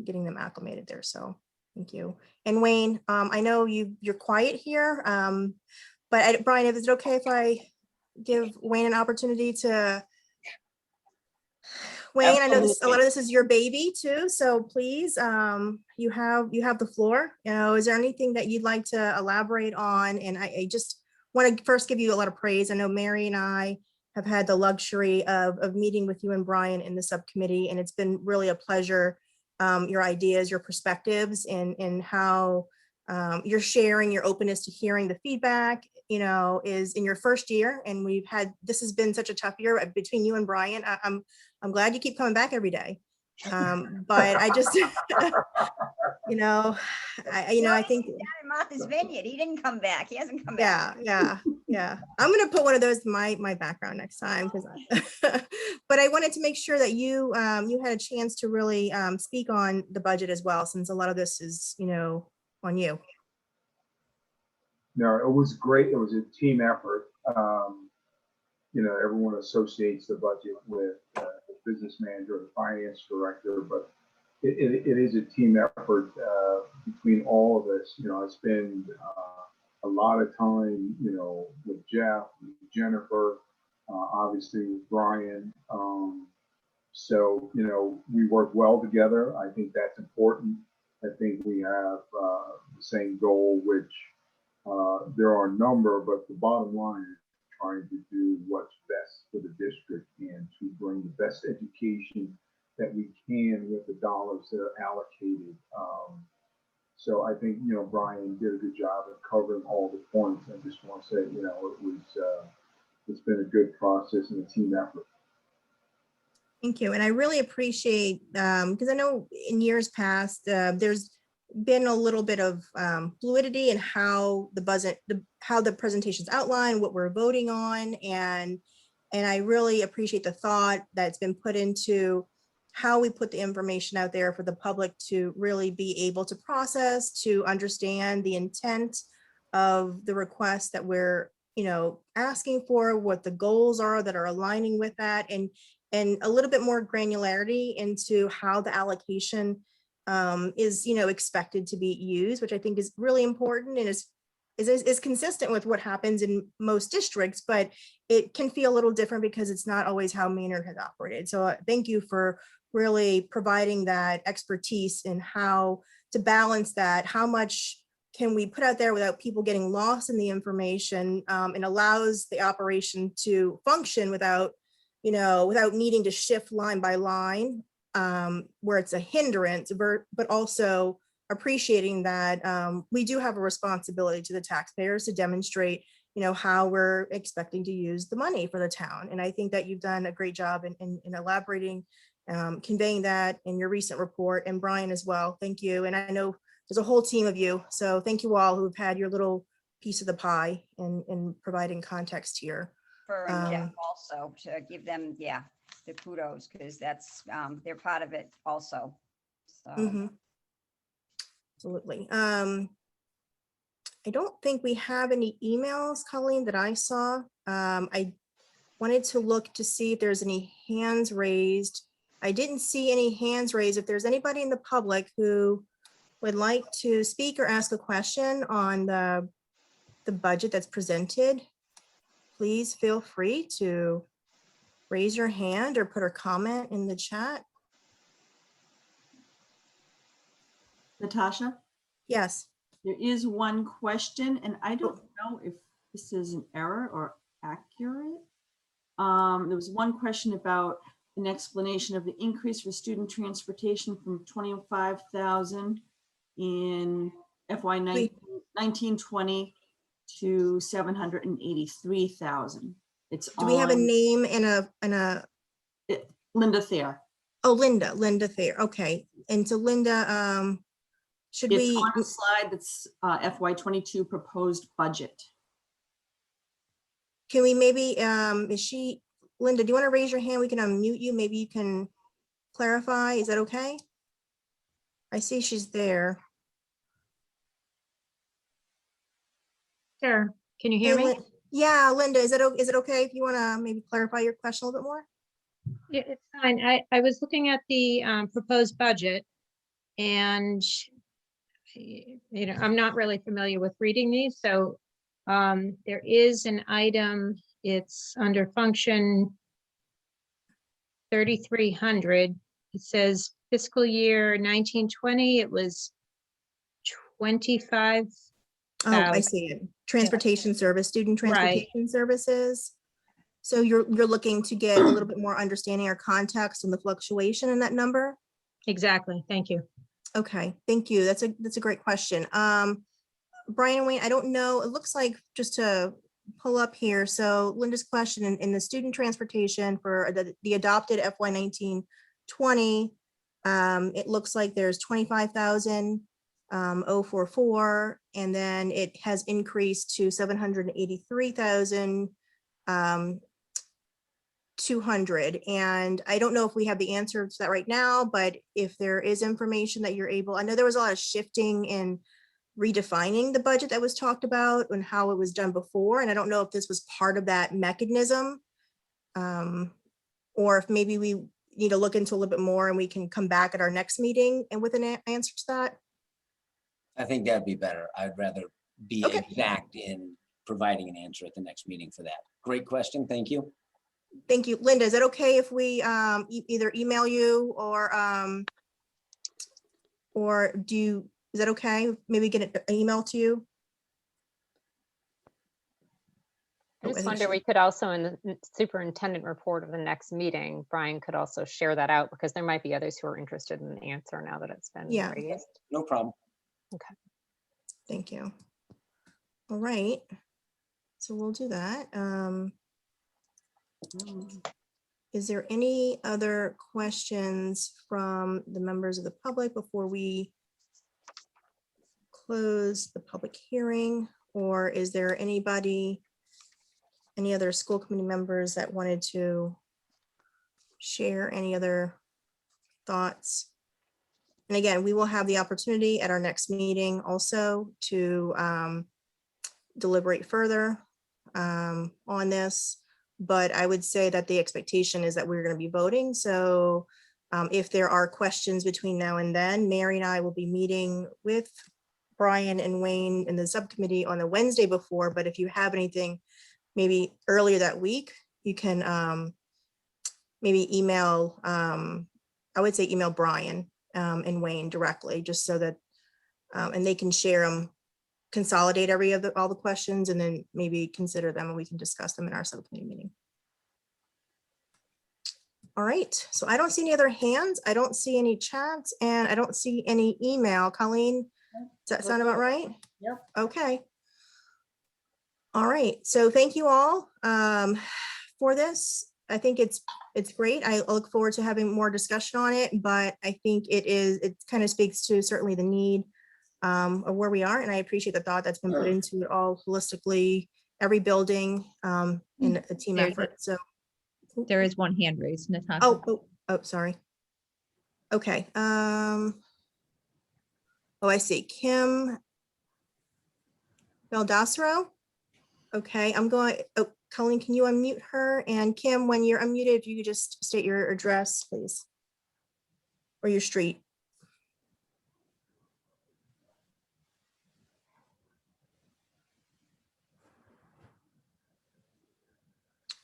getting them acclimated there. So thank you. And Wayne, I know you're quiet here, but Brian, is it okay if I give Wayne an opportunity to? Wayne, I know a lot of this is your baby too, so please, you have the floor. Is there anything that you'd like to elaborate on? And I just want to first give you a lot of praise. I know Mary and I have had the luxury of meeting with you and Brian in the subcommittee, and it's been really a pleasure. Your ideas, your perspectives, and how you're sharing, your openness to hearing the feedback, is in your first year. And this has been such a tough year between you and Brian. I'm glad you keep coming back every day. But I just, I think. Down in Martha's Vineyard, he didn't come back. He hasn't come back. Yeah. I'm gonna put one of those in my background next time, because but I wanted to make sure that you had a chance to really speak on the budget as well, since a lot of this is on you. No, it was great. It was a team effort. Everyone associates the budget with the business manager, the finance director, but it is a team effort between all of us. I spend a lot of time, with Jeff, with Jennifer, obviously with Brian. So, we work well together. I think that's important. I think we have the same goal, which there are a number, but the bottom line is trying to do what's best for the district and to bring the best education that we can with the dollars that are allocated. So I think, Brian did a good job of covering all the points. I just want to say, it's been a good process and a team effort. Thank you. And I really appreciate, because I know in years past, there's been a little bit of fluidity in how the presentations outline, what we're voting on. And I really appreciate the thought that's been put into how we put the information out there for the public to really be able to process, to understand the intent of the request that we're, asking for, what the goals are that are aligning with that, and a little bit more granularity into how the allocation is, expected to be used, which I think is really important and is consistent with what happens in most districts, but it can feel a little different because it's not always how Maynard has operated. So thank you for really providing that expertise in how to balance that. How much can we put out there without people getting lost in the information, and allows the operation to function without needing to shift line by line, where it's a hindrance, but also appreciating that we do have a responsibility to the taxpayers to demonstrate, how we're expecting to use the money for the town. And I think that you've done a great job in elaborating, conveying that in your recent report, and Brian as well. Thank you. And I know there's a whole team of you, so thank you all who've had your little piece of the pie in providing context here. And Jeff also, to give them, the kudos, because that's, they're part of it also. So. Absolutely. I don't think we have any emails, Colleen, that I saw. I wanted to look to see if there's any hands raised. I didn't see any hands raised. If there's anybody in the public who would like to speak or ask a question on the budget that's presented, please feel free to raise your hand or put a comment in the chat. Natasha? Yes. There is one question, and I don't know if this is an error or accurate. There was one question about an explanation of the increase for student transportation from 25,000 in FY 1920 to 783,000. It's Do we have a on name and a, Linda Thayer. oh, Linda Thayer, okay. And so Linda, should It's we, on a slide that's FY 22 proposed budget. can we maybe, is she, Linda, do you want to raise your hand? We can unmute you. Maybe you can clarify. Is that okay? I see she's there. Sure. Can you Hey, hear me? Yeah, Linda, is it okay if you want to maybe clarify your question a little bit more? Yeah, it's fine. I was looking at the proposed budget and I'm not really familiar with reading these, so there is an item, it's under function 3,300. It says fiscal year 1920, it was 25. Oh, I see it. Transportation service, student Right. transportation services. So you're looking to get a little bit more understanding or context on the fluctuation in that number? Exactly. Thank you. Okay, thank you. That's a great question. Brian and Wayne, I don't know, it looks like, just to pull up here, so Linda's question in the student transportation for the adopted FY 1920, it looks like there's 25,044, and then it has increased to 783,200. And I don't know if we have the answer to that right now, but if there is information that you're able, I know there was a lot of shifting in redefining the budget that was talked about and how it was done before. And I don't know if this was part of that mechanism, or if maybe we need to look into a little bit more and we can come back at our next meeting and with an answer to that. I think that'd be better. I'd rather be Okay. exact in providing an answer at the next meeting for that. Great question. Thank you. Thank you. Linda, is it okay if we either email you or is that okay? Maybe get an email to you? I Oh, I just think wonder, she- we could also, in the superintendent report of the next meeting, Brian could also share that out, because there might be others who are interested in the answer now that it's been Yeah. raised. No problem. Thank you. All right. So we'll do that. Is there any other questions from the members of the public before we close the public hearing? Or is there any other school committee members that wanted to share any other thoughts? And again, we will have the opportunity at our next meeting also to deliberate further on this. But I would say that the expectation is that we're going to be voting. So if there are questions between now and then, Mary and I will be meeting with Brian and Wayne in the subcommittee on the Wednesday before. But if you have anything maybe earlier that week, you can maybe email, I would say email Brian and Wayne directly, just so that, and they can share them, consolidate all the questions, and then maybe consider them and we can discuss them in our subcommittee meeting. All right, so I don't see any other hands. I don't see any chats, and I don't see any email. Colleen, does that sound about right? Yep. Okay. All right, so thank you all for this. I think it's great. I look forward to having more discussion on it, but I think it kind of speaks to certainly the need of where we are. And I appreciate the thought that's been put into it all holistically, every building in a team There's effort. So There is one hand raised, Natasha. oh, sorry. Okay. Oh, I see. Kim Baldasaro. Okay, I'm going, oh, Colleen, can you unmute her? And Kim, when you're unmuted, if you could just state your address, please. Or your street.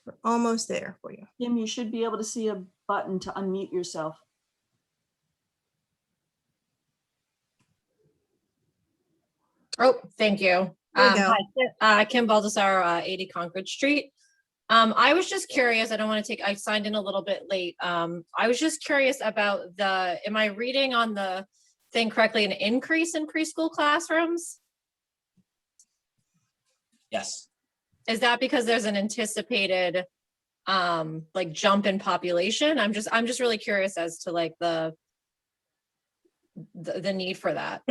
We're almost there for you. Kim, you should be able to see a button to unmute yourself. Oh, thank you. There you go. Hi, Kim Baldessar, 80 Concord Street. I was just curious, I don't want to take, I signed in a little bit late. I was just curious about am I reading on the thing correctly, an increase in preschool classrooms? Yes. Is that because there's an anticipated like jump in population? I'm just really curious as to like the need for that.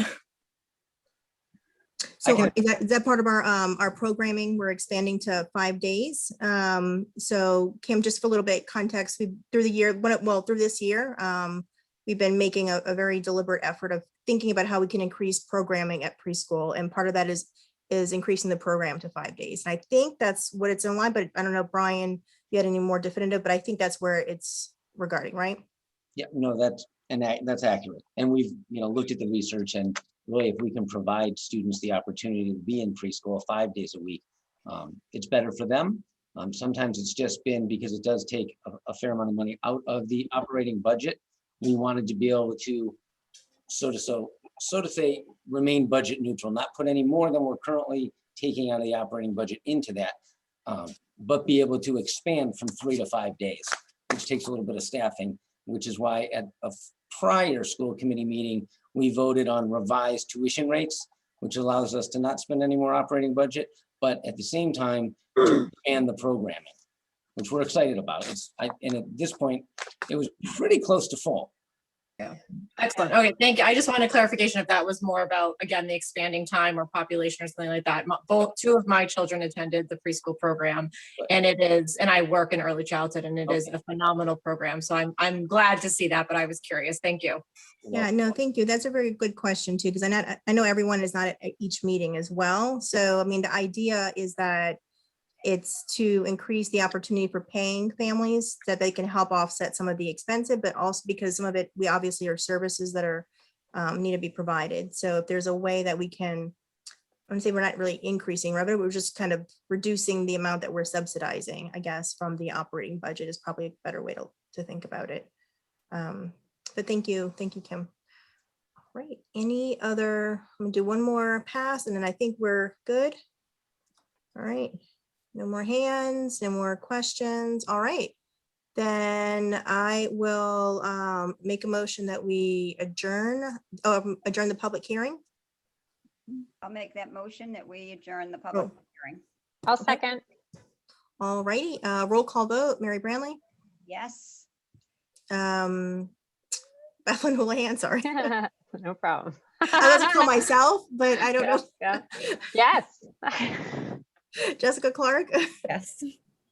So can- is that part of our programming? We're expanding to 5 days. So Kim, just for a little bit context, through this year, we've been making a very deliberate effort of thinking about how we can increase programming at preschool. And part of that is increasing the program to 5 days. And I think that's what it's in line, but I don't know, Brian, if you had any more definitive, but I think that's where it's regarding, right? Yeah, no, that's accurate. And we've, looked at the research, and really, if we can provide students the opportunity to be in preschool 5 days a week, it's better for them. Sometimes it's just been because it does take a fair amount of money out of the operating budget. We wanted to be able to, so to say, remain budget neutral, not put any more than we're currently taking out of the operating budget into that, but be able to expand from 3 to 5 days, which takes a little bit of staffing, which is why at a prior school committee meeting, we voted on revised tuition rates, which allows us to not spend any more operating budget, but at the same time, to expand the programming, which we're excited about. And at this point, it was pretty close to full. Yeah. Excellent. Okay, thank you. I just wanted clarification if that was more about, again, the expanding time or population or something like that. Two of my children attended the preschool program, and I work in early childhood, and it is a phenomenal program. So I'm glad to see that, but I was curious. Thank you. Yeah, no, thank you. That's a very good question too, because I know everyone is not at each meeting as well. So, I mean, the idea is that it's to increase the opportunity for paying families that they can help offset some of the expensive, but also because some of it, we obviously are services that are need to be provided. So if there's a way that we can, I would say we're not really increasing revenue, we're just kind of reducing the amount that we're subsidizing, I guess, from the operating budget is probably a better way to think about it. But thank you, Kim. All right, any other, I'm gonna do one more pass and then I think we're good. All right. No more hands, no more questions. All right. Then I will make a motion that we adjourn the public hearing. I'll make that motion that we adjourn the public hearing. I'll second. All righty. Roll call vote. Mary Branley. Yes. Bethlen Houlihan, sorry. No problem. I was to call myself, but I don't know. Yeah. Yes. Jessica Clark. Yes.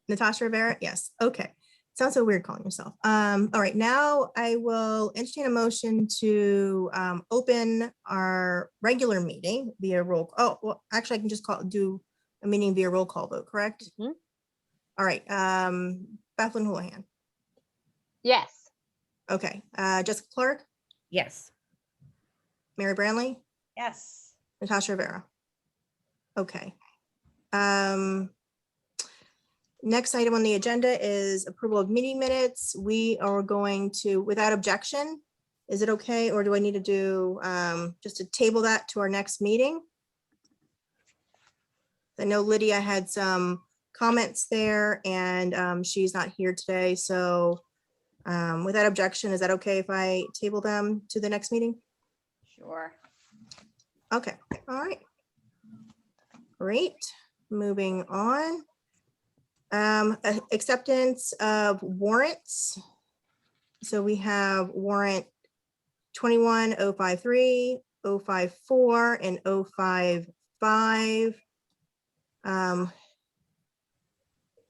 Natasha Rivera. Yes. Okay. Sounds so weird calling yourself. All right. Now I will entertain a motion to open our regular meeting via roll. Oh, well, actually, I can just do a meeting via roll call vote, correct? Mhm. All right. Bethlen Houlihan. Yes. Okay. Jessica Clark, Yes. Mary Branley, Yes. Natasha Rivera. Okay. Next item on the agenda is approval of meeting minutes. We are going to, without objection, is it okay? Or do I need to do just to table that to our next meeting? I know Lydia had some comments there and she's not here today. So without objection, is that okay if I table them to the next meeting? Sure. Okay, all right. Great, moving on. Acceptance of warrants. So we have warrant 21053, 054, and 055.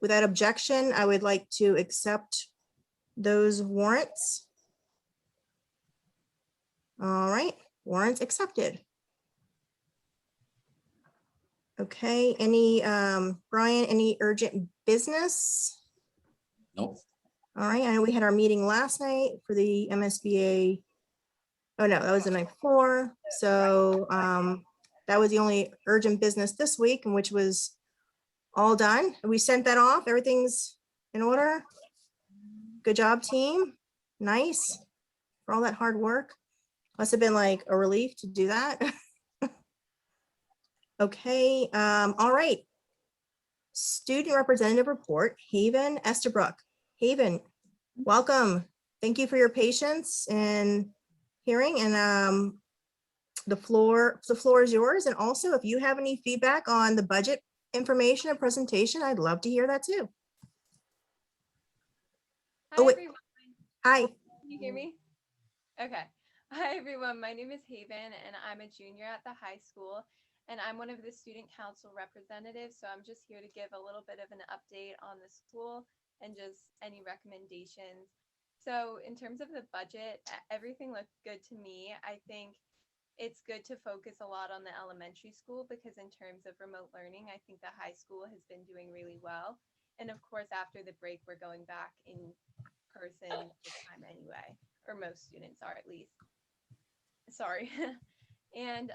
Without objection, I would like to accept those warrants. All right, warrants accepted. Okay, any, Brian, any urgent business? Nope. All right, I know we had our meeting last night for the MSBA. Oh, no, that was the night before. So that was the only urgent business this week, and which was all done. We sent that off. Everything's in order. Good job, team. Nice for all that hard work. Must have been like a relief to do that. Okay, all right. Student representative report, Haven Estabrook. Haven, welcome. Thank you for your patience and hearing, and the floor is yours. And also, if you have any feedback on the budget information and presentation, I'd love to hear that too. Hi, Oh, wait. everyone. Hi. Can you hear me? Okay. Hi, everyone. My name is Haven, and I'm a junior at the high school, and I'm one of the student council representatives. So I'm just here to give a little bit of an update on the school and just any recommendations. So in terms of the budget, everything looked good to me. I think it's good to focus a lot on the elementary school because in terms of remote learning, I think the high school has been doing really well. And of course, after the break, we're going back in person this time anyway, or most students are at least. Sorry. And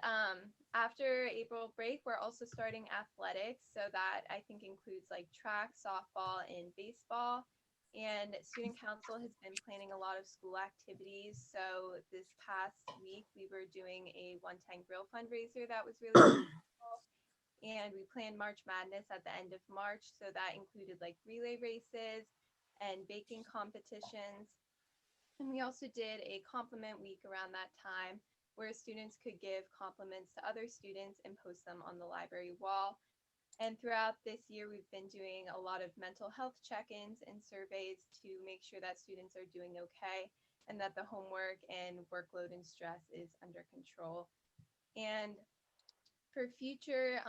after April break, we're also starting athletics. So that I think includes like track, softball, and baseball. And student council has been planning a lot of school activities. So this past week, we were doing a 110 Grill fundraiser that was really cool. And we planned March Madness at the end of March. So that included like relay races and baking competitions. And we also did a compliment week around that time where students could give compliments to other students and post them on the library wall. And throughout this year, we've been doing a lot of mental health check-ins and surveys to make sure that students are doing okay and that the homework and workload and stress is under control. And for future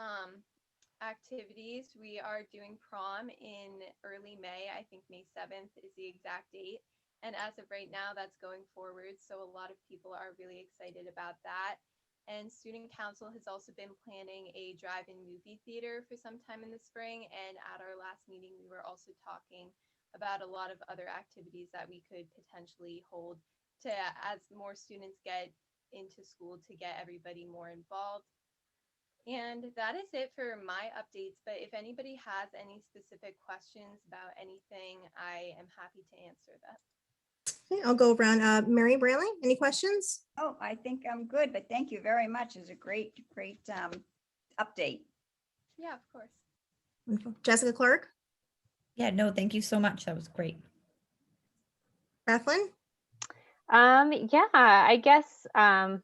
activities, we are doing prom in early May. I think May 7th is the exact date. And as of right now, that's going forward. So a lot of people are really excited about that. And student council has also been planning a drive-in movie theater for some time in the spring. And at our last meeting, we were also talking about a lot of other activities that we could potentially hold to, as more students get into school, to get everybody more involved. And that is it for my updates. But if anybody has any specific questions about anything, I am happy to answer that. Okay, I'll go around. Mary Branley, any questions? Oh, I think I'm good, but thank you very much. It's a great update. Yeah, of course. Wonderful. Jessica Clark, Yeah, no, thank you so much. That was great. Bethlen? Yeah, I guess I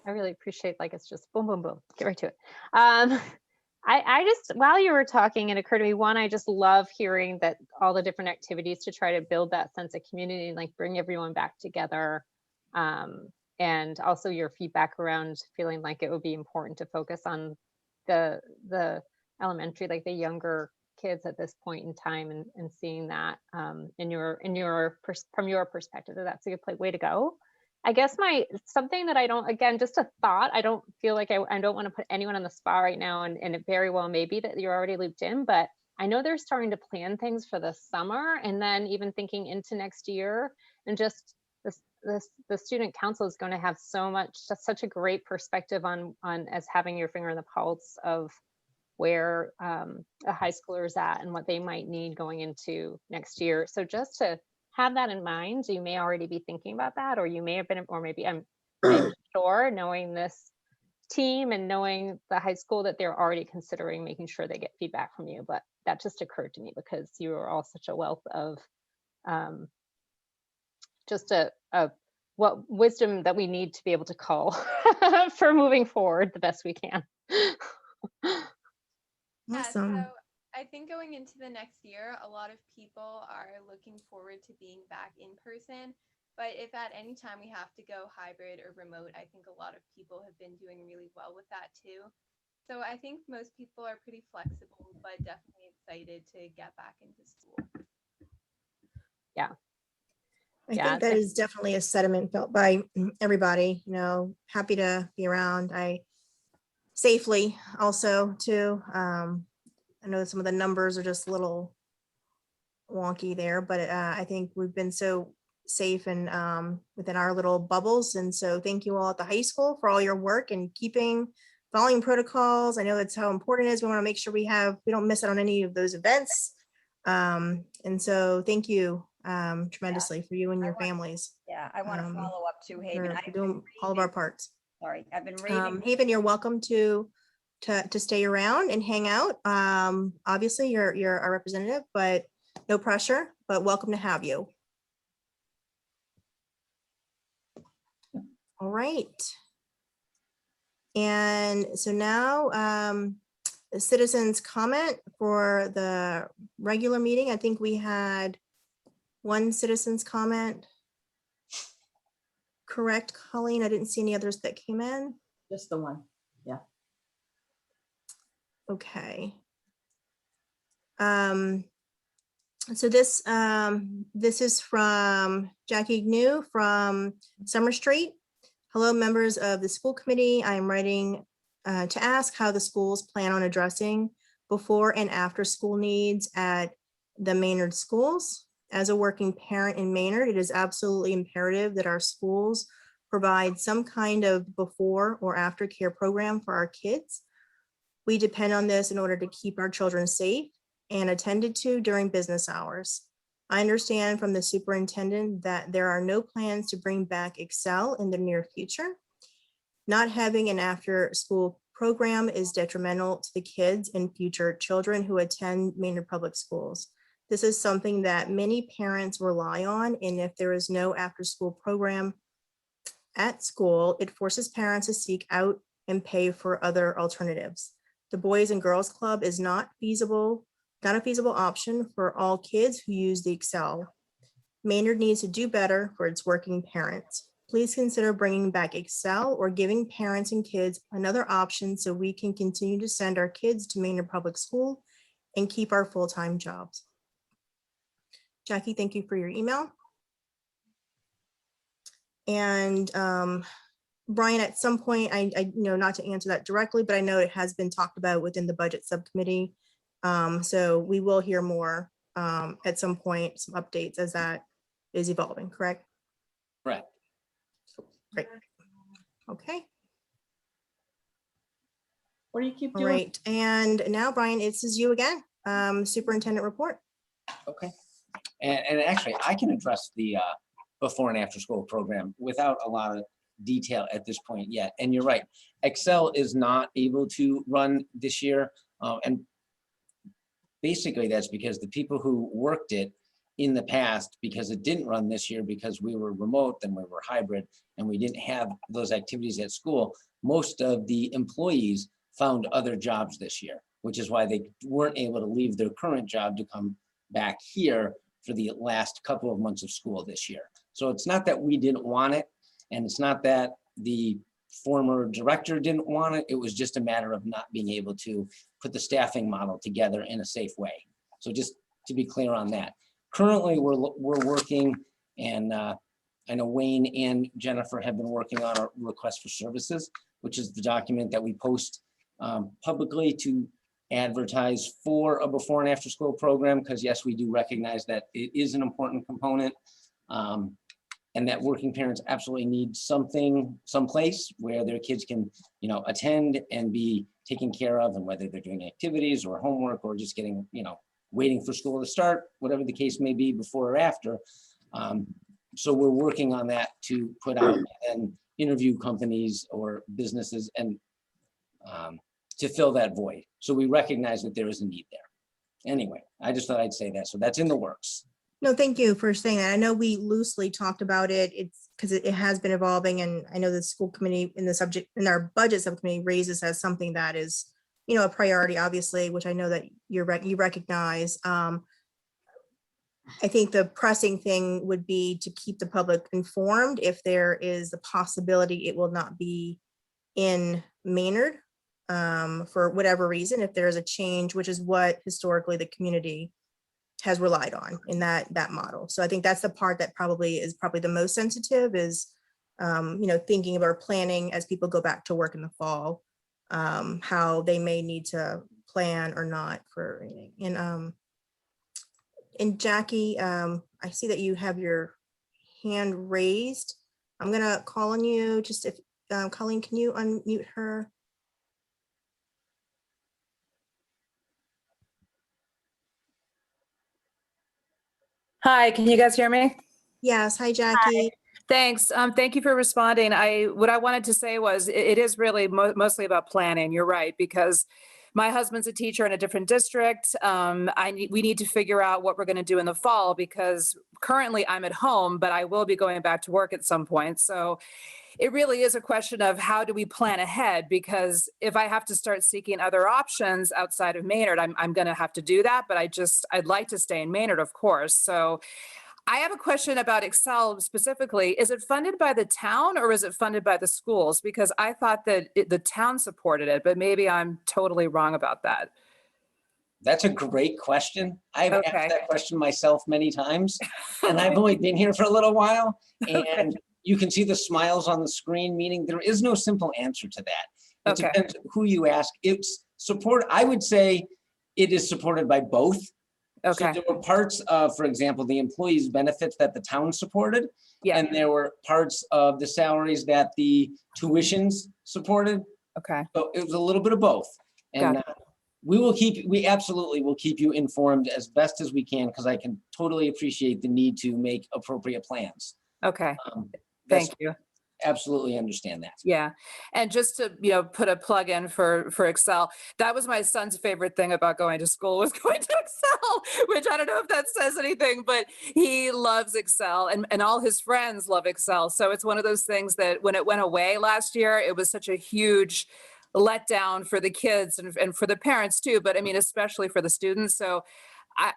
really appreciate, like, it's just boom, boom, boom, get right to it. I just, while you were talking, it occurred to me, one, I just love hearing that all the different activities to try to build that sense of community and like bring everyone back together. And also your feedback around feeling like it would be important to focus on the elementary, like the younger kids at this point in time, and seeing that from your perspective, that's a good way to go. I guess something that I don't, again, just a thought, I don't feel like I don't want to put anyone on the spot right now, and it very well may be that you're already looped in, but I know they're starting to plan things for the summer and then even thinking into next year, and just the student council is going to have such a great perspective on as having your finger in the pulse of where a high schooler is at and what they might need going into next year. So just to have that in mind, you may already be thinking about that, or you may have been, or maybe I'm sure, knowing this team and knowing the high school, that they're already considering making sure they get feedback from you. But that just occurred to me because you are all such a wealth of just what wisdom that we need to be able to call for moving forward the best we can. Awesome. Yeah, so I think going into the next year, a lot of people are looking forward to being back in person. But if at any time we have to go hybrid or remote, I think a lot of people have been doing really well with that too. So I think most people are pretty flexible, but definitely excited to get back into school. Yeah. I think that is definitely a sentiment felt by everybody, happy to be around. Safely also too. I know some of the numbers are just a little wonky there, but I think we've been so safe and within our little bubbles. And so thank you all at the high school for all your work and following protocols. I know that's how important it is. We want to make sure we don't miss out on any of those events. And so thank you tremendously for you and your families. Yeah, I want to follow up too, Haven. For doing all of our parts. Sorry, I've been raving. Haven, you're welcome to to stay around and hang out. Obviously, you're our representative, but no pressure, but welcome to have you. All right. And so now, citizens comment for the regular meeting. I think we had one citizen's comment. Correct, Colleen? I didn't see any others that came in. Just the one. Yeah. Okay. So this is from Jackie Gnu from Summer Street. Hello, members of the school committee. I am writing to ask how the schools plan on addressing before and after school needs at the Maynard schools. As a working parent in Maynard, it is absolutely imperative that our schools provide some kind of before or after care program for our kids. We depend on this in order to keep our children safe and attended to during business hours. I understand from the superintendent that there are no plans to bring back Excel in the near future. Not having an after-school program is detrimental to the kids and future children who attend Maynard Public Schools. This is something that many parents rely on, and if there is no after-school program at school, it forces parents to seek out and pay for other alternatives. The Boys and Girls Club is not a feasible option for all kids who use the Excel. Maynard needs to do better for its working parents. Please consider bringing back Excel or giving parents and kids another option so we can continue to send our kids to Maynard Public School and keep our full-time jobs. Jackie, thank you for your email. And Brian, at some point, I know not to answer that directly, but I know it has been talked about within the budget subcommittee. So we will hear more at some point, some updates as that is evolving, correct? Correct. Great. Okay. What do you keep All doing? right. And now, Brian, this is you again. Superintendent report. Okay. And actually, I can address the before and after school program without a lot of detail at this point yet. And you're right, Excel is not able to run this year. And basically that's because the people who worked it in the past, because it didn't run this year because we were remote and we were hybrid and we didn't have those activities at school, most of the employees found other jobs this year, which is why they weren't able to leave their current job to come back here for the last couple of months of school this year. So it's not that we didn't want it, and it's not that the former director didn't want it. It was just a matter of not being able to put the staffing model together in a safe way. So just to be clear on that. Currently, we're working, and I know Wayne and Jennifer have been working on our request for services, which is the document that we post publicly to advertise for a before and after school program, because yes, we do recognize that it is an important component, and that working parents absolutely need something, someplace where their kids can, attend and be taken care of, and whether they're doing activities or homework or just getting, waiting for school to start, whatever the case may be, before or after. So we're working on that to put out and interview companies or businesses and to fill that void. So we recognize that there is a need there. Anyway, I just thought I'd say that. So that's in the works. No, thank you for saying that. I know we loosely talked about it. It's because it has been evolving, and I know the school committee in our budget subcommittee raises as something that is, a priority, obviously, which I know that you recognize. I think the pressing thing would be to keep the public informed if there is the possibility it will not be in Maynard for whatever reason, if there is a change, which is what historically the community has relied on in that model. So I think that's the part that is probably the most sensitive is, thinking about planning as people go back to work in the fall, how they may need to plan or not for anything. And Jackie, I see that you have your hand raised. I'm gonna call on you just if, Colleen, can you unmute her? Hi, can you guys hear me? Yes, hi Jackie. Thanks. Thank you for responding. What I wanted to say was it is really mostly about planning. You're right, because my husband's a teacher in a different district. We need to figure out what we're going to do in the fall, because currently I'm at home, but I will be going back to work at some point. So it really is a question of how do we plan ahead? Because if I have to start seeking other options outside of Maynard, I'm going to have to do that. But I'd like to stay in Maynard, of course. So I have a question about Excel specifically. Is it funded by the town or is it funded by the schools? Because I thought that the town supported it, but maybe I'm totally wrong about that. That's a great question. I've Okay. asked that question myself many times, and I've only been here for a little while. And you can see the smiles on the screen, meaning there is no simple answer to that. It depends who you ask. It's support. I would say it is supported by both. Okay. So there were parts of, for example, the employees' benefits that the town supported, and there were parts of the salaries that the tuitions supported. Okay. So it was a little bit of both. And we absolutely will keep you informed as best as we can, because I can totally appreciate the need to make appropriate plans. Okay. Thank you. Absolutely understand that. Yeah. And just to, put a plug in for Excel, that was my son's favorite thing about going to school, was going to Excel, which I don't know if that says anything, but he loves Excel, and all his friends love Excel. So it's one of those things that when it went away last year, it was such a huge letdown for the kids and for the parents too, but I mean, especially for the students. So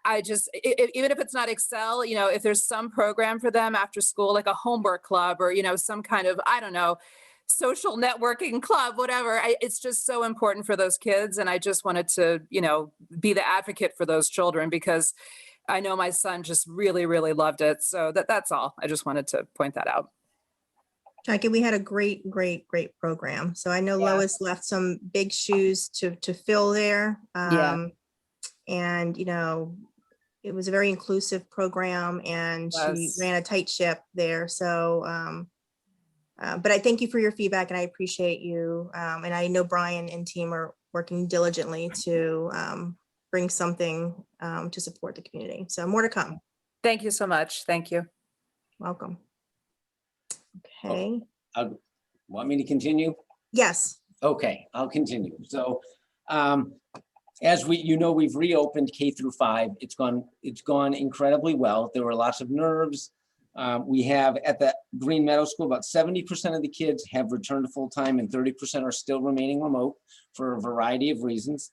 I just, even if it's not Excel, if there's some program for them after school, like a homework club or, some kind of, I don't know, social networking club, whatever, it's just so important for those kids. And I just wanted to, be the advocate for those children, because I know my son just really, really loved it. So that's all. I just wanted to point that out. Jackie, we had a great program. So I know Lois left some big shoes to fill there. And, it was a very inclusive program, and she ran a tight ship there. So, but I thank you for your feedback, and I appreciate you. And I know Brian and team are working diligently to bring something to support the community. So more to come. Thank you so much. Thank you. Welcome. Okay. Want me to continue? Yes. Okay, I'll continue. So, as we've reopened K through 5. It's gone incredibly well. There were lots of nerves. We have at the Green Meadow School, about 70% of the kids have returned to full-time, and 30% are still remaining remote for a variety of reasons.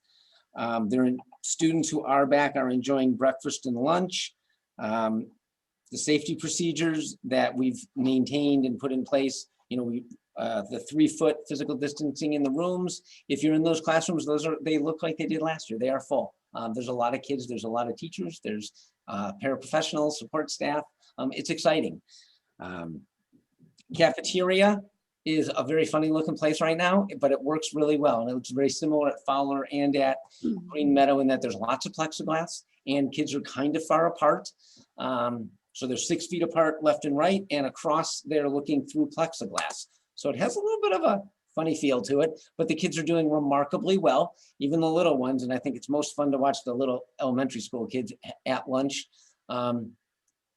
Students who are back are enjoying breakfast and lunch. The safety procedures that we've maintained and put in place, the 3-foot physical distancing in the rooms. If you're in those classrooms, they look like they did last year. They are full. There's a lot of kids, there's a lot of teachers, there's paraprofessionals, support staff. It's exciting. Cafeteria is a very funny looking place right now, but it works really well. And it's very similar at Fowler and at Green Meadow, in that there's lots of plexiglass and kids are kind of far apart. So they're 6 feet apart left and right, and across they're looking through plexiglass. So it has a little bit of a funny feel to it, but the kids are doing remarkably well, even the little ones. And I think it's most fun to watch the little elementary school kids at lunch. And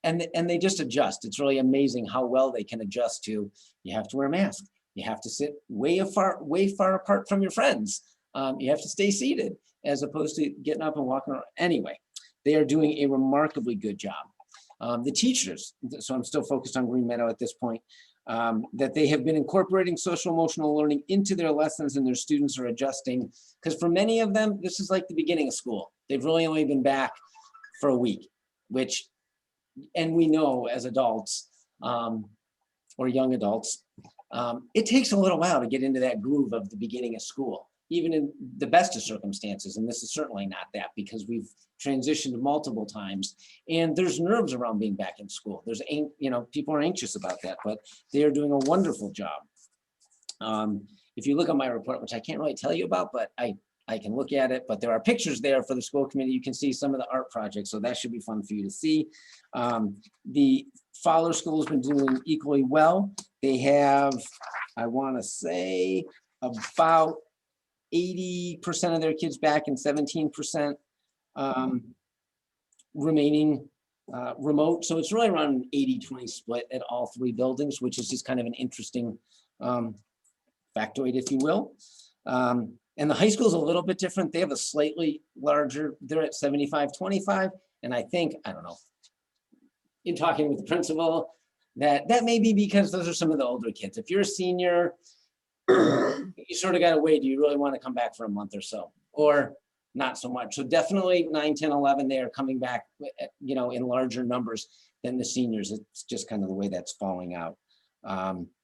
they just adjust. It's really amazing how well they can adjust to, you have to wear a mask. You have to sit way far apart from your friends. You have to stay seated as opposed to getting up and walking around. Anyway, they are doing a remarkably good job. The teachers, so I'm still focused on Green Meadow at this point, that they have been incorporating social emotional learning into their lessons, and their students are adjusting. Because for many of them, this is like the beginning of school. They've really only been back for a week, and we know as adults or young adults, it takes a little while to get into that groove of the beginning of school, even in the best of circumstances. And this is certainly not that, because we've transitioned multiple times, and there's nerves around being back in school. People are anxious about that, but they are doing a wonderful job. If you look at my report, which I can't really tell you about, but I can look at it, but there are pictures there for the school committee. You can see some of the art projects, so that should be fun for you to see. The Fowler School has been doing equally well. They have, I want to say, about 80% of their kids back and 17% remaining remote. So it's really around an 80-20 split at all 3 buildings, which is just kind of an interesting factoid, if you will. And the high school is a little bit different. They have a slightly larger, they're at 75-25. And I think, I don't know, in talking with the principal, that may be because those are some of the older kids. If you're a senior, you sort of got to wait. Do you really want to come back for a month or so? Or not so much. So definitely 9, 10, 11, they are coming back, you know, in larger numbers than the seniors. It's just kind of the way that's falling out.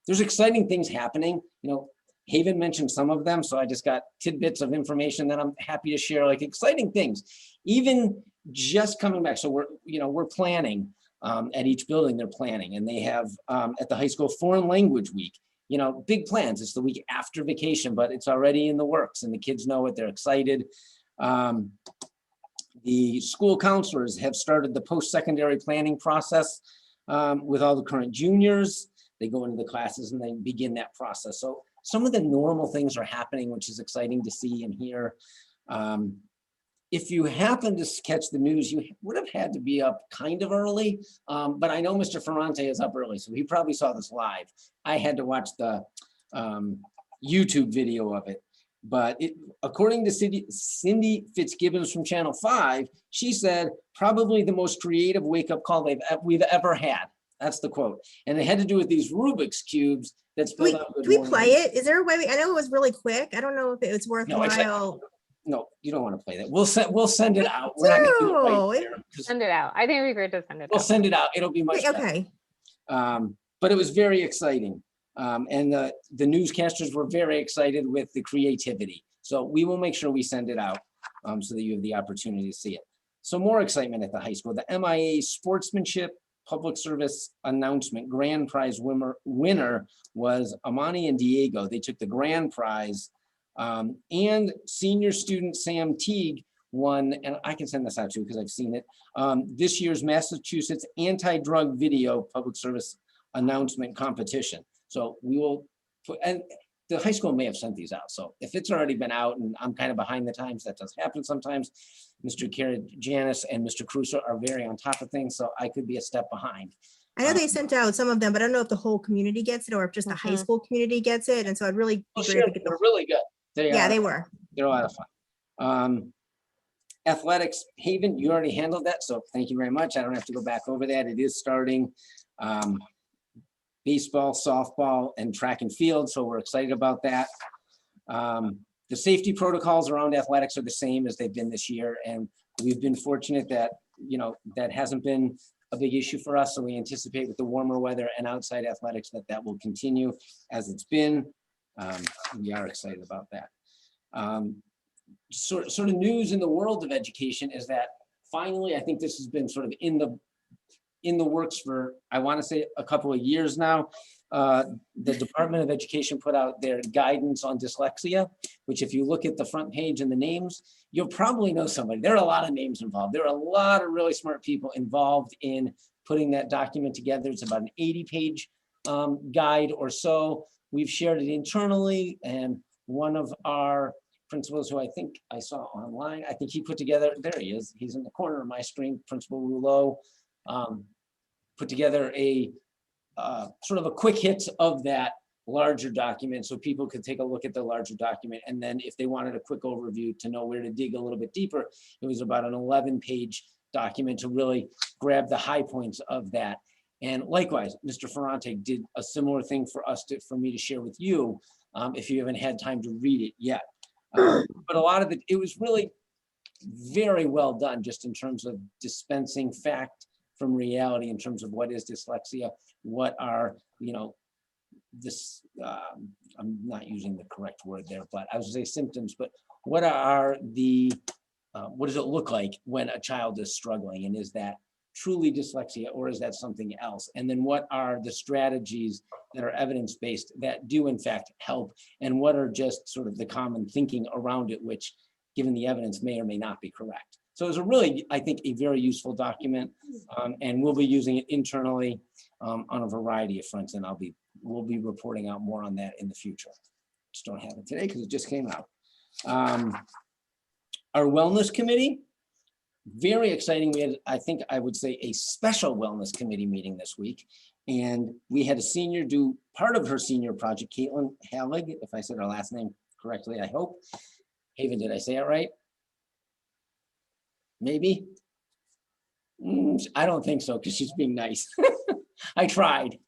There's exciting things happening. You know, Haven mentioned some of them, so I just got tidbits of information that I'm happy to share, like exciting things, even just coming back. So we're planning at each building, they're planning, and they have at the high school foreign language week, you know, big plans. It's the week after vacation, but it's already in the works and the kids know it, they're excited. The school counselors have started the post-secondary planning process with all the current juniors. They go into the classes and they begin that process. So some of the normal things are happening, which is exciting to see and hear. If you happen to catch the news, you would have had to be up kind of early, but I know Mr. Ferrante is up early, so he probably saw this live. I had to watch the YouTube video of it, but according to Cindy Fitzgibbons from Channel 5, she said, probably the most creative wake-up call we've ever had. That's the quote. And it had to do with these Rubik's Cubes that spelled out good Do we morning. play it? Is there a way? I know it was really quick. I don't know if it's worthwhile. No, you don't want to play that. We'll send it out. We're not going to do it right there. Send it out. I think it'd be great to send it We'll out. send it out. It'll be much better. Okay. But it was very exciting. And the newscasters were very excited with the creativity. So we will make sure we send it out so that you have the opportunity to see it. So more excitement at the high school. The MIA sportsmanship public service announcement grand prize winner was Amani and Diego. They took the grand prize. And senior student Sam Teague won, and I can send this out to you because I've seen it, this year's Massachusetts anti-drug video public service announcement competition. So we will put, and the high school may have sent these out. So if it's already been out and I'm kind of behind the times, that does happen sometimes. Mr. Janice and Mr. Crusoe are very on top of things, so I could be a step behind. I know they sent out some of them, but I don't know if the whole community gets it or if just the high school community gets it. And so I'd really be great if we get They're really good. they were. They're a lot of fun. Athletics, Haven, you already handled that, so thank you very much. I don't have to go back over that. It is starting. Baseball, softball, and track and field, so we're excited about that. The safety protocols around athletics are the same as they've been this year, and we've been fortunate that, you know, that hasn't been a big issue for us, so we anticipate with the warmer weather and outside athletics that will continue as it's been. We are excited about that. Sort of news in the world of education is that finally, I think this has been sort of in the works for, I want to say, a couple of years now. The Department of Education put out their guidance on dyslexia, which if you look at the front page and the names, you'll probably know somebody. There are a lot of names involved. There are a lot of really smart people involved in putting that document together. It's about an 80-page guide or so. We've shared it internally, and one of our principals who I think I saw online, I think he put together, there he is, he's in the corner of my screen, Principal Rouleau, put together a sort of a quick hit of that larger document so people could take a look at the larger document. And then if they wanted a quick overview to know where to dig a little bit deeper, it was about an 11-page document to really grab the high points of that. And likewise, Mr. Ferrante did a similar thing for me to share with you if you haven't had time to read it yet. But a lot of it was really very well done just in terms of dispensing fact from reality in terms of what is dyslexia, what are, you know, this, I'm not using the correct word there, but I was gonna say symptoms, but what are the, what does it look like when a child is struggling, and is that truly dyslexia or is that something else? And then what are the strategies that are evidence-based that do in fact help, and what are just sort of the common thinking around it, which given the evidence may or may not be correct. So it's a really, I think, a very useful document, and we'll be using it internally on a variety of fronts, and we'll be reporting out more on that in the future. Just don't have it today because it just came out. Our wellness committee, very exciting. We had, I think I would say, a special wellness committee meeting this week. And we had a senior do part of her senior project, Caitlin Hallig, if I said her last name correctly, I hope. Haven, did I say it right? Maybe? I don't think so, because she's being nice. I tried.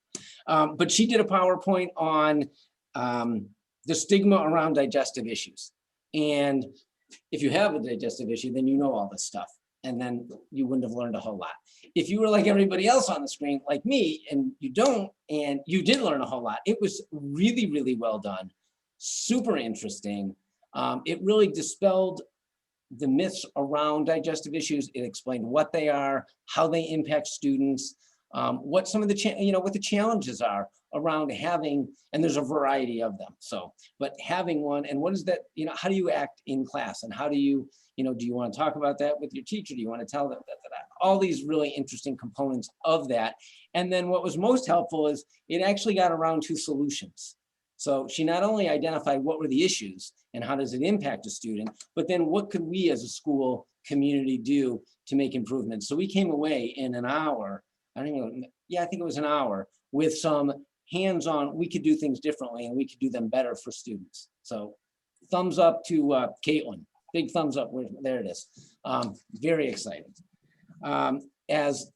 But she did a PowerPoint on the stigma around digestive issues. And if you have a digestive issue, then you know all this stuff. And then you wouldn't have learned a whole lot. If you were like everybody else on the screen, like me, and you don't, and you did learn a whole lot, it was really, really well done. Super interesting. It really dispelled the myths around digestive issues. It explained what they are, how they impact students, what some of the, what the challenges are around having, and there's a variety of them. So, but having one, and what is that, how do you act in class, and how do you, do you want to talk about that with your teacher? Do you want to tell them that? All these really interesting components of that. And then what was most helpful is it actually got around to solutions. So she not only identified what were the issues and how does it impact a student, but then what could we as a school community do to make improvements? So we came away in an hour, I don't even know, yeah, I think it was an hour, with some hands-on, we could do things differently and we could do them better for students. So thumbs up to Caitlin, big thumbs up, there it is. Very excited. As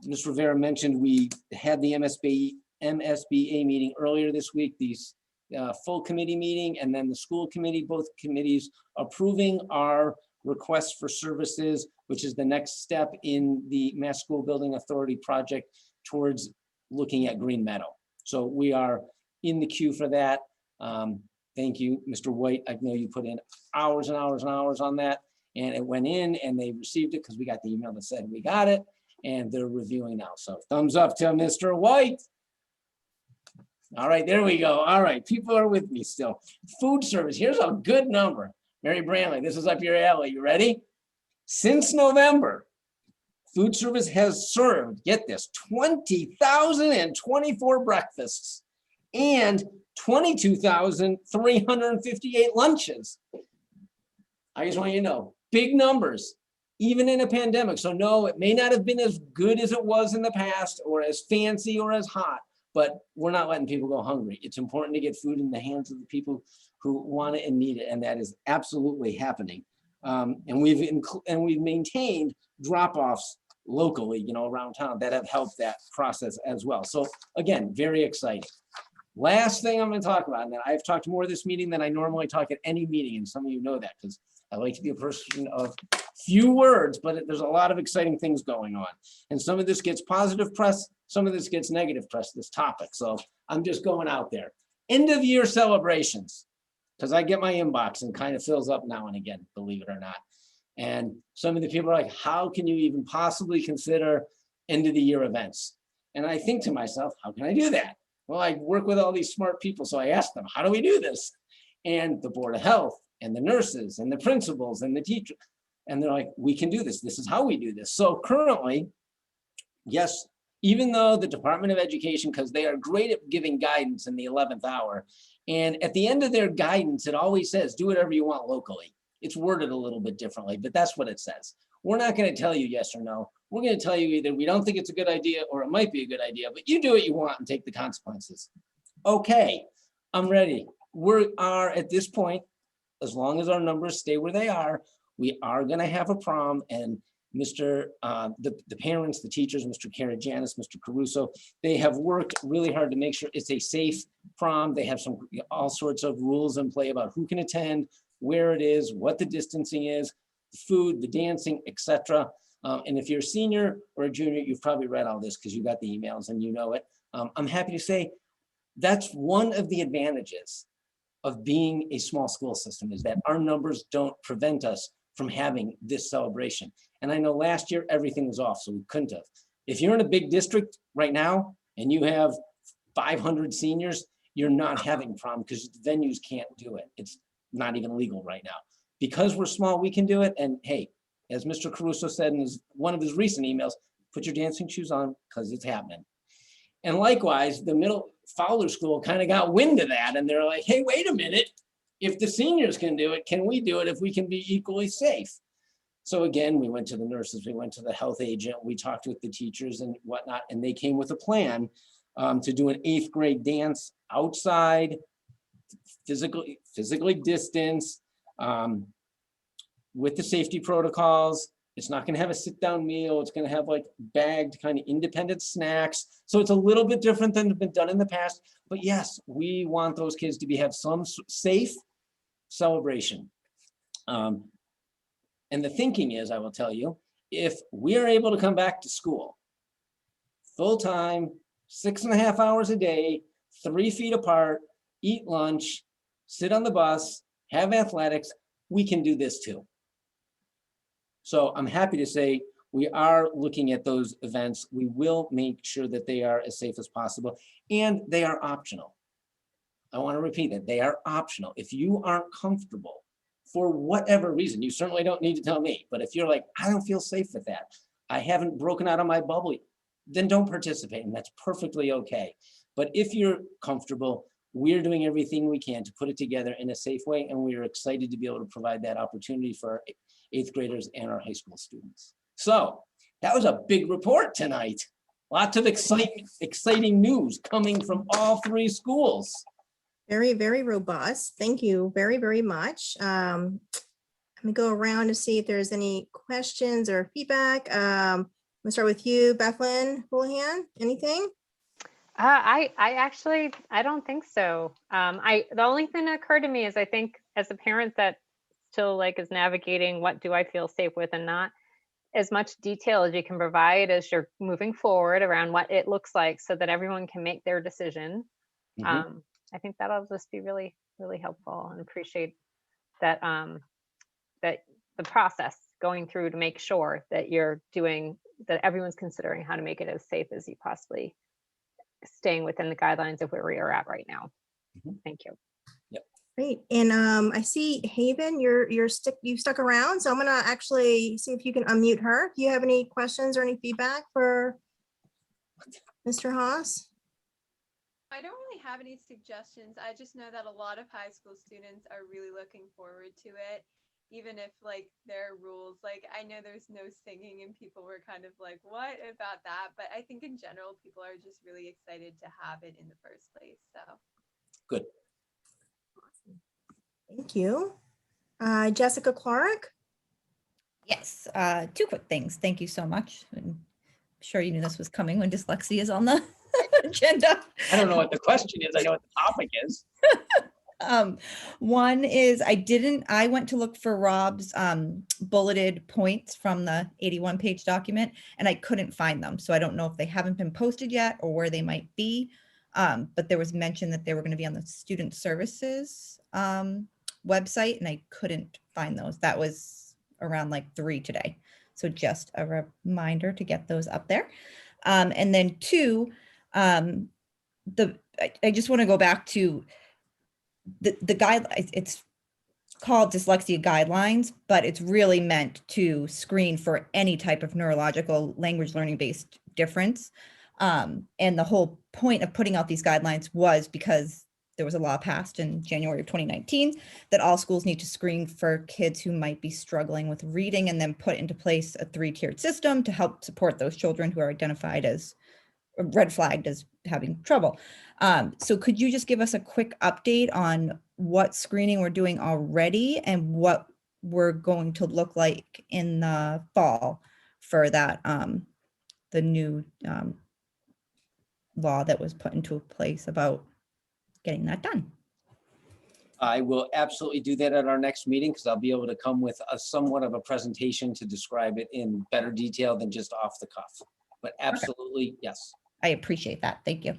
Ms. Rivera mentioned, we had the MSBA meeting earlier this week, these full committee meeting, and then the school committee, both committees approving our request for services, which is the next step in the Mass School Building Authority project towards looking at Green Meadow. So we are in the queue for that. Thank you, Mr. White. I know you put in hours and hours and hours on that, and it went in and they received it because we got the email that said we got it, and they're reviewing now. So thumbs up to Mr. White. All right, there we go. All right, people are with me still. Food service, here's a good number. Mary Branley, this is up your alley. You ready? Since November, food service has served, get this, 20,024 breakfasts and 22,358 lunches. I just want you to know, big numbers, even in a pandemic. So no, it may not have been as good as it was in the past, or as fancy or as hot, but we're not letting people go hungry. It's important to get food in the hands of the people who want it and need it, and that is absolutely happening. And we've maintained drop-offs locally, around town that have helped that process as well. So again, very exciting. Last thing I'm going to talk about, and then I've talked more this meeting than I normally talk at any meeting, and some of you know that because I like to be a person of few words, but there's a lot of exciting things going on. And some of this gets positive press, some of this gets negative press, this topic. So I'm just going out there. End of year celebrations, because I get my inbox and kind of fills up now and again, believe it or not. And some of the people are like, how can you even possibly consider end of the year events? And I think to myself, how can I do that? Well, I work with all these smart people. So I asked them, how do we do this? And the Board of Health and the nurses and the principals and the teachers. And they're like, we can do this. This is how we do this. So currently, yes, even though the Department of Education, because they are great at giving guidance in the 11th hour, and at the end of their guidance, it always says, do whatever you want locally. It's worded a little bit differently, but that's what it says. We're not going to tell you yes or no. We're going to tell you either we don't think it's a good idea or it might be a good idea, but you do what you want and take the consequences. Okay, I'm ready. We are at this point, as long as our numbers stay where they are, we are going to have a prom, and the parents, the teachers, Mr. Karajanis, Mr. Caruso, they have worked really hard to make sure it's a safe prom. They have all sorts of rules in play about who can attend, where it is, what the distancing is, the food, the dancing, etc. And if you're a senior or a junior, you've probably read all this because you got the emails and you know it. I'm happy to say that's one of the advantages of being a small school system, is that our numbers don't prevent us from having this celebration. And I know last year everything was off, so we couldn't have. If you're in a big district right now and you have 500 seniors, you're not having prom because venues can't do it. It's not even legal right now. Because we're small, we can do it. And hey, as Mr. Caruso said in one of his recent emails, put your dancing shoes on because it's happening. And likewise, the middle Fowler School kind of got wind of that, and they're like, hey, wait a minute. If the seniors can do it, can we do it if we can be equally safe? So again, we went to the nurses, we went to the health agent, we talked with the teachers and whatnot, and they came with a plan to do an 8th grade dance outside, physically distanced, with the safety protocols. It's not gonna have a sit-down meal. It's gonna have like bagged kind of independent snacks. So it's a little bit different than been done in the past. But yes, we want those kids to have some safe celebration. And the thinking is, I will tell you, if we are able to come back to school full-time, 6.5 hours a day, 3 feet apart, eat lunch, sit on the bus, have athletics, we can do this too. So I'm happy to say we are looking at those events. We will make sure that they are as safe as possible, and they are optional. I want to repeat that they are optional. If you aren't comfortable for whatever reason, you certainly don't need to tell me, but if you're like, I don't feel safe with that, I haven't broken out of my bubble, then don't participate, and that's perfectly okay. But if you're comfortable, we're doing everything we can to put it together in a safe way, and we are excited to be able to provide that opportunity for our 8th graders and our high school students. So that was a big report tonight. Lots of exciting news coming from all 3 schools. Very, very robust. Thank you very, very much. Let me go around to see if there's any questions or feedback. I'm gonna start with you, Bethlyn Houlihan. Anything? I actually, I don't think so. The only thing that occurred to me is I think as a parent that still like is navigating what do I feel safe with and not, as much detail as you can provide as you're moving forward around what it looks like so that everyone can make their decision. I think that'll just be really, really helpful, and appreciate that that the process going through to make sure that you're doing, that everyone's considering how to make it as safe as you possibly, staying within the guidelines of where we are at right now. Thank you. Great. And I see Haven, you stuck around, so I'm gonna actually see if you can unmute her. Do you have any questions or any feedback for Mr. Haas? I don't really have any suggestions. I just know that a lot of high school students are really looking forward to it, even if like there are rules. Like I know there's no singing and people were kind of like, what about that? But I think in general, people are just really excited to have it in the first place. So good. Thank you. Jessica Clark. Yes, 2 quick things. Thank you so much. I'm sure you knew this was coming when dyslexia is on the agenda. I don't know what the question is. I know what the topic is. One is I went to look for Rob's bulleted points from the 81-page document, and I couldn't find them. So I don't know if they haven't been posted yet or where they might be. But there was mention that they were going to be on the student services website, and I couldn't find those. That was around like 3 today. So just a reminder to get those up there. And then 2, I just want to go back to the guidelines. It's called dyslexia guidelines, but it's really meant to screen for any type of neurological language learning based difference. And the whole point of putting out these guidelines was because there was a law passed in January of 2019 that all schools need to screen for kids who might be struggling with reading, and then put into place a 3-tiered system to help support those children who are identified as red flagged as having trouble. So could you just give us a quick update on what screening we're doing already and what we're going to look like in the fall for that, the new law that was put into place about getting that done? I will absolutely do that at our next meeting, because I'll be able to come with a somewhat of a presentation to describe it in better detail than just off the cuff. But absolutely, yes. I appreciate that. Thank you.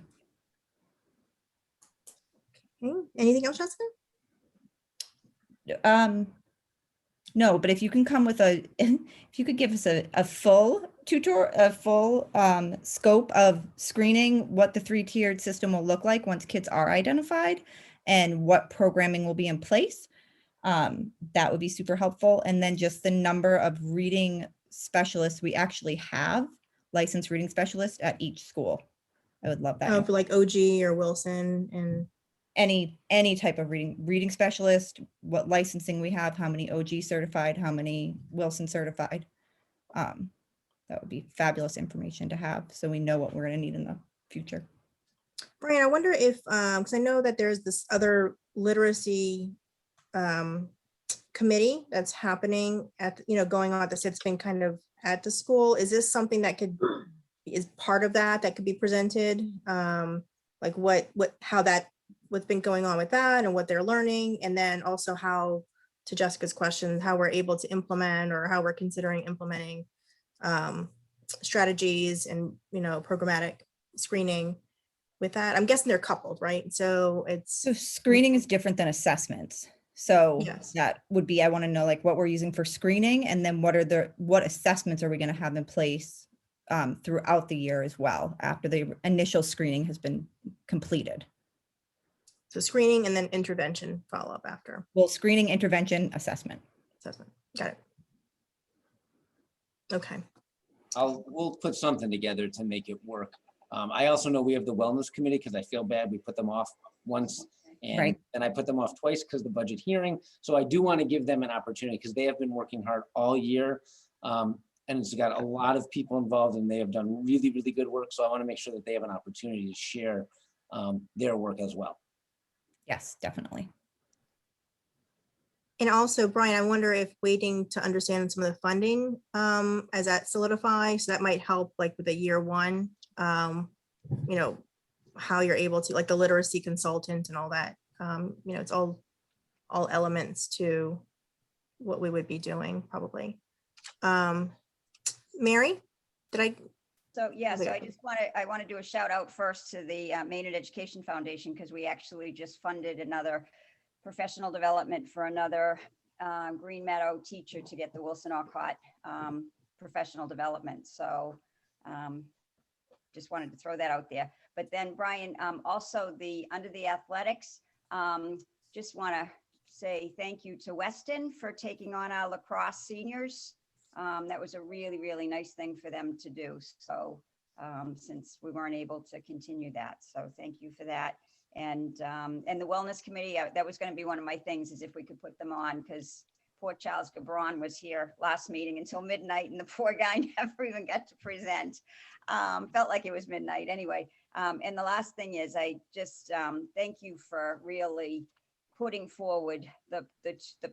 Okay. Anything else, Jessica? No, but if you can come with if you could give us a full scope of screening, what the 3-tiered system will look like once kids are identified and what programming will be in place, that would be super helpful. And then just the number of reading specialists we actually have, licensed reading specialists at each school. I would love that. Oh, for like OG or Wilson and any type of reading specialist, what licensing we have, how many OG certified, how many Wilson certified. That would be fabulous information to have, so we know what we're gonna need in the future. Brian, I wonder if, because I know that there's this other literacy committee that's happening at, going on that's been kind of at the school. Is this something that is part of that could be presented? Like what's been going on with that and what they're learning, and then also how, to Jessica's question, how we're able to implement or how we're considering implementing strategies and, programmatic screening with that. I'm guessing they're coupled, right? So So screening is different than assessments. So Yes. that would be, I want to know like what we're using for screening, and then what assessments are we going to have in place throughout the year as well, after the initial screening has been completed. So screening and then intervention follow-up after Well, screening, intervention, assessment. assessment. Got it. Okay. We'll put something together to make it work. I also know we have the wellness committee, because I feel bad, we put them off once. And Right. then I put them off twice because the budget hearing. So I do want to give them an opportunity, because they have been working hard all year. And it's got a lot of people involved, and they have done really, really good work. So I want to make sure that they have an opportunity to share their work as well. Yes, definitely. And also, Brian, I wonder if waiting to understand some of the funding as that solidifies, so that might help like with the year one, how you're able to, like the literacy consultant and all that. It's all elements to what we would be doing probably. Mary, did I? So yeah, so Okay. I want to do a shout out first to the Maynard Education Foundation, because we actually just funded another professional development for another Green Meadow teacher to get the Wilson Alcott professional development. So just wanted to throw that out there. But then Brian, also under the athletics, just want to say thank you to Weston for taking on our lacrosse seniors. That was a really, really nice thing for them to do. So since we weren't able to continue that. So thank you for that. And the wellness committee, that was going to be one of my things, is if we could put them on, because poor Charles Gabron was here last meeting until midnight, and the poor guy never even got to present. Felt like it was midnight anyway. And the last thing is, I just thank you for really putting forward the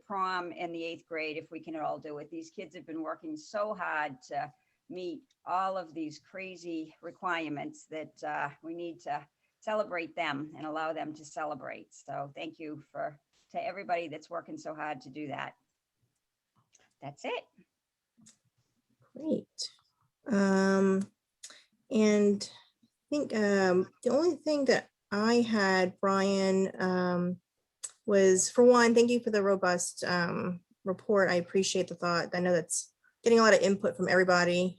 prom and the 8th grade, if we can all do it. These kids have been working so hard to meet all of these crazy requirements that we need to celebrate them and allow them to celebrate. So thank you to everybody that's working so hard to do that. That's it. Great. And I think the only thing that I had, Brian, was, for one, thank you for the robust report. I appreciate the thought. I know that's getting a lot of input from everybody.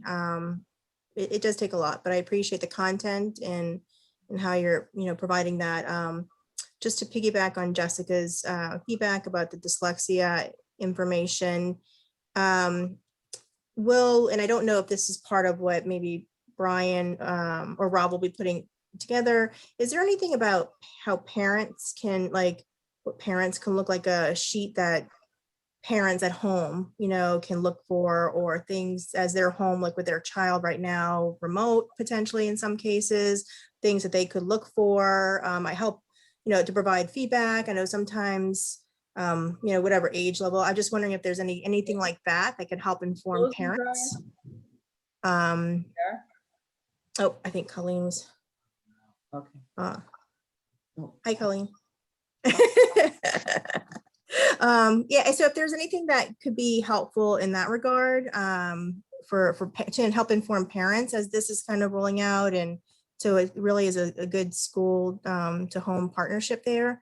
It does take a lot, but I appreciate the content and how you're providing that. Just to piggyback on Jessica's feedback about the dyslexia information, and I don't know if this is part of what maybe Brian or Rob will be putting together. Is there anything about how parents can, like, what parents can look like, a sheet that parents at home, can look for, or things as they're home, like with their child right now, remote potentially in some cases, things that they could look for? I help, to provide feedback. I know sometimes, whatever age level. I'm just wondering if there's anything like that could help inform parents. Oh, I think Colleen was. Okay. Hi, Colleen. Yeah, so if there's anything that could be helpful in that regard, to help inform parents as this is kind of rolling out, and so it really is a good school to home partnership there.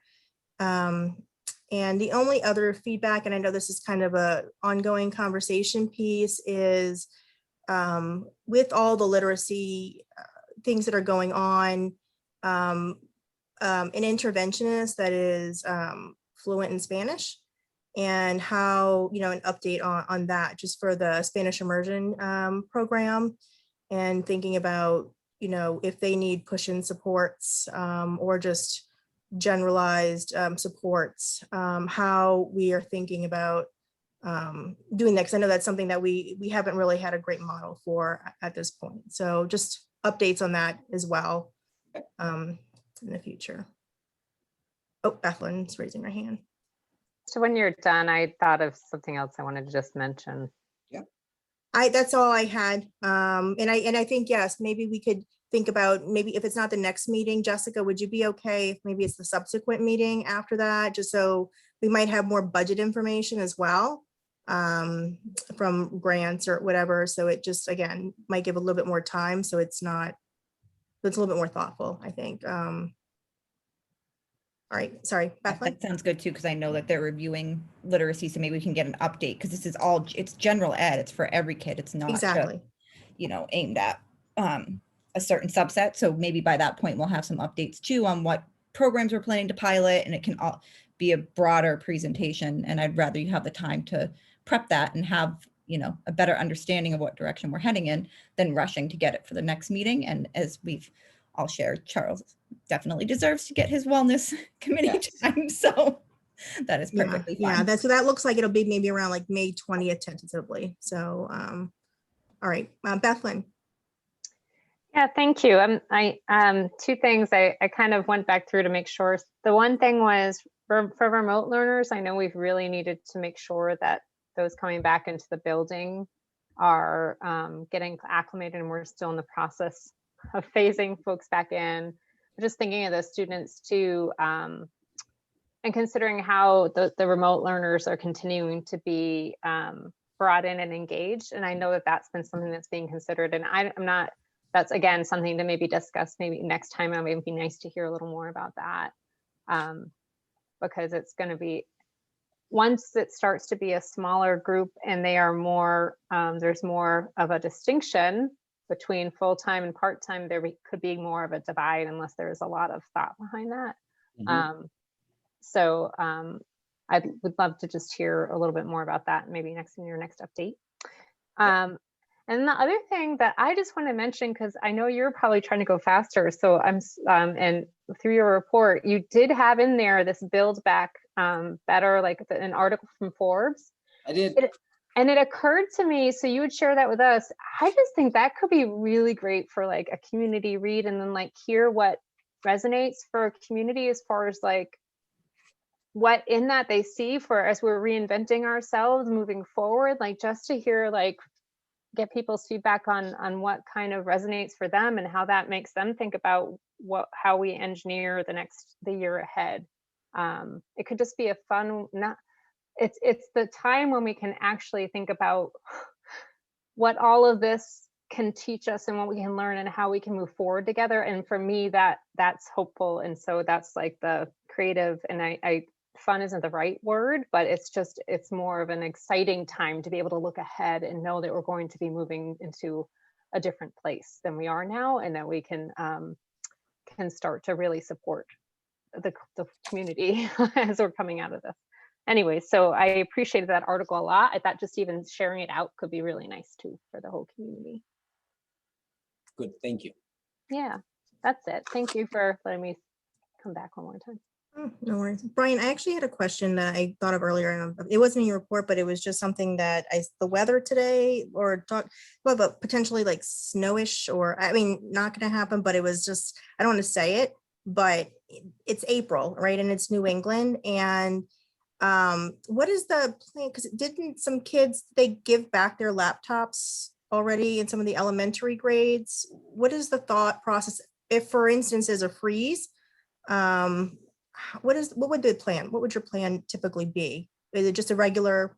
And the only other feedback, and I know this is kind of a ongoing conversation piece, is with all the literacy things that are going on, an interventionist that is fluent in Spanish, and how, an update on that, just for the Spanish immersion program, and thinking about, if they need push-in supports, or just generalized supports, how we are thinking about doing that, because I know that's something that we haven't really had a great model for at this point. So just updates on that as well in the future. Oh, Bethlyn's raising her hand. So when you're done, I thought of something else I wanted to just mention. That's all I had. And I think, yes, maybe we could think about, maybe if it's not the next meeting, Jessica, would you be okay if maybe it's the subsequent meeting after that, just so we might have more budget information as well from grants or whatever. So it just, again, might give a little bit more time. So it's a little bit more thoughtful, I think. All right, sorry, Bethlyn. That sounds good too, because I know that they're reviewing literacy, so maybe we can get an update, because this is it's general ed, it's for every kid, it's not just, Exactly. aimed at a certain subset. So maybe by that point, we'll have some updates too on what programs we're planning to pilot, and it can all be a broader presentation. And I'd rather you have the time to prep that and have, a better understanding of what direction we're heading in than rushing to get it for the next meeting. And as we've all shared, Charles definitely deserves to get his wellness committee time. So that is perfectly fine. Yeah, so that looks like it'll be maybe around like May 20th tentatively. So, all right, Bethlyn. Yeah, thank you. Two things I kind of went back through to make sure. The one thing was for remote learners, I know we've really needed to make sure that those coming back into the building are getting acclimated, and we're still in the process of phasing folks back in. Just thinking of the students too, and considering how the remote learners are continuing to be brought in and engaged. And I know that that's been something that's being considered, and that's again, something to maybe discuss maybe next time. It would be nice to hear a little more about that, because it's going to be, once it starts to be a smaller group and they are more, there's more of a distinction between full-time and part-time, there could be more of a divide unless there's a lot of thought behind that. So I would love to just hear a little bit more about that, maybe in your next update. And the other thing that I just want to mention, because I know you're probably trying to go faster, so and through your report, you did have in there this Build Back Better, like an article from Forbes. I did. And it occurred to me, so you would share that with us. I just think that could be really great for like a community read, and then like hear what resonates for a community as far as like what in that they see for as we're reinventing ourselves moving forward, like just to hear, like get people's feedback on what kind of resonates for them and how that makes them think about how we engineer the year ahead. It could just be a fun, it's the time when we can actually think about what all of this can teach us and what we can learn and how we can move forward together. And for me, that's hopeful. And so that's like the creative, and fun isn't the right word, but it's more of an exciting time to be able to look ahead and know that we're going to be moving into a different place than we are now, and that we can start to really support the community as we're coming out of this. Anyway, so I appreciated that article a lot. I thought just even sharing it out could be really nice too for the whole community. Good, thank you. Yeah, that's it. Thank you for letting me come back one more time. Oh, no worries. Brian, I actually had a question that I thought of earlier, and it wasn't in your report, but it was just something that the weather today, or talk about potentially like snowish, or I mean, not going to happen, but it was just, I don't want to say it, but it's April, right? And it's New England. And what is the plan? Because didn't some kids, they give back their laptops already in some of the elementary grades? What is the thought process if, for instance, there's a freeze? What would the plan? What would your plan typically be? Is it just a regular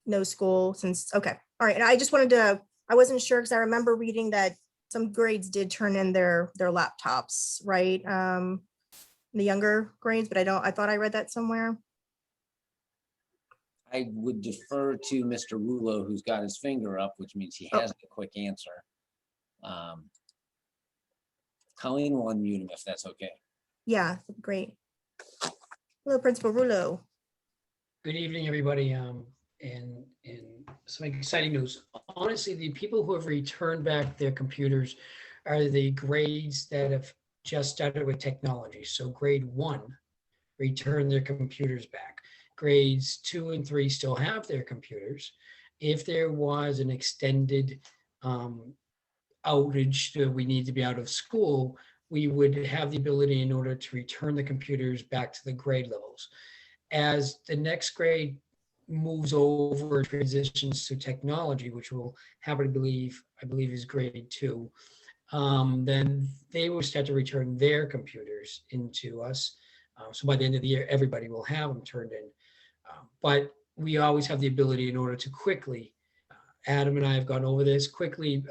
no school since? Okay. All right. And I just wanted to, I wasn't sure because I remember reading that some grades did turn in their laptops, right? The younger grades, but I thought I read that somewhere. I would defer to Mr. Rulo, who's got his finger up, which means he has a quick answer. Colleen will unmute him if that's okay. Yeah, great. Hello, Principal Rulo. Good evening, everybody. And some exciting news. Honestly, the people who have returned back their computers are the grades that have just started with technology. So grade 1 returned their computers back. Grades 2 and 3 still have their computers. If there was an extended outage that we need to be out of school, we would have the ability in order to return the computers back to the grade levels. As the next grade moves over, transitions to technology, which will happen, I believe is grade 2, then they will start to return their computers into us. So by the end of the year, everybody will have them turned in. But we always have the ability in order to quickly, Adam and I have gone over this, quickly